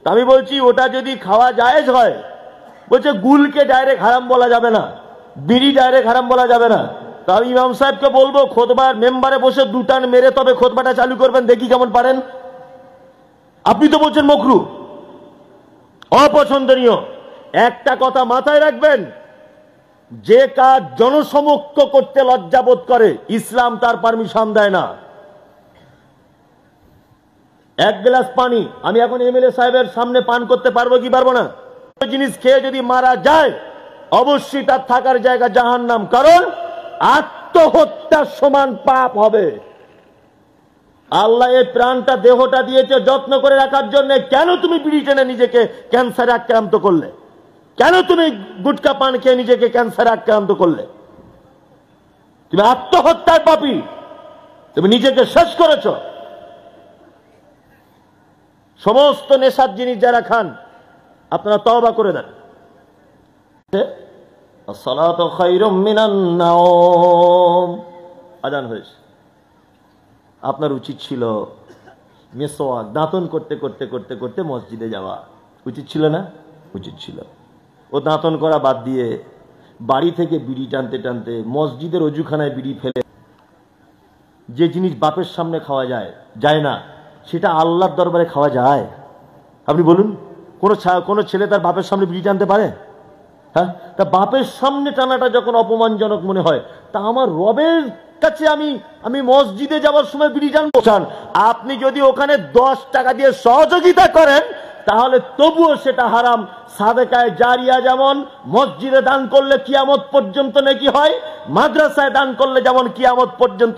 আমি বলছি ওটা যদি খাওয়া জায়েজ হয়, বলছে গুলকে ডাইরেক্ট হারাম বলা যাবে না, বিড়ি ডাইরেক্ট হারাম বলা যাবে না। তা আমি ইমাম সাহেবকে বলবো খুতবার মেম্বারে বসে 2 টান মেরে তবে খুতবাটা চালু করবেন, দেখি কেমন পারেন। আপনি তো বলছেন মকরু, অপছন্দনীয়। একটা কথা মাথায় রাখবেন, যে কাজ জনসমক্ষ করতে লজ্জাবোধ করে, ইসলাম তার পারমিশন দেয় না। 1 গ্লাস পানি আমি এখন এমএলএ সাহেবের সামনে পান করতে পারবো কি পারবো না? জিনিস খেয়ে যদি মারা যায়, অবশ্যই তার থাকার জায়গা জাহান্নাম, কারণ আত্মহত্যার সমান পাপ হবে। আল্লাহ এই প্রাণটা, দেহটা দিয়েছে যত্ন করে রাখার জন্য। কেন তুমি বিড়ি টেনে নিজেকে ক্যান্সারে আক্রান্ত করলে? কেন তুমি গুটকা পান খেয়ে নিজেকে ক্যান্সারে আক্রান্ত করলে? তুমি আত্মহত্যার পাপী, তুমি নিজেকে শেষ করেছ। সমস্ত নেশার জিনিস যারা খান, আপনারা তওবা করে দেন। আসসালাতু খায়রুম মিনান নাওম, আযান হয়েছে। আপনার উচিত ছিল মেসওয়াক দাঁতন করতে করতে করতে করতে মসজিদে যাওয়া, উচিত ছিল না? উচিত ছিল। ও দাঁতন করা বাদ দিয়ে বাড়ি থেকে বিড়ি টানতে টানতে মসজিদের অজুখানায় বিড়ি ফেলে, যে জিনিস বাপের সামনে খাওয়া যায় যায় না, সেটা আল্লাহর দরবারে খাওয়া যায়? আপনি বলুন, কোন ছেলে তার বাপের সামনে বিড়ি টানতে পারে? হ্যাঁ, তা বাপের সামনে টানাটা যখন অপমানজনক মনে হয়, তা আমার রবের কাছে আমি মসজিদে যাওয়ার সময় বিড়ি টানবো? আপনি যদি ওখানে 10 টাকা দিয়ে সহযোগিতা করেন তাহলে তবুও সেটা হারাম। সাদেকায়ে জারিয়া যেমন মসজিদে দান করলে কিয়ামত পর্যন্ত নেকি হয়, মাদ্রাসায় দান করলে যেমন কিয়ামত পর্যন্ত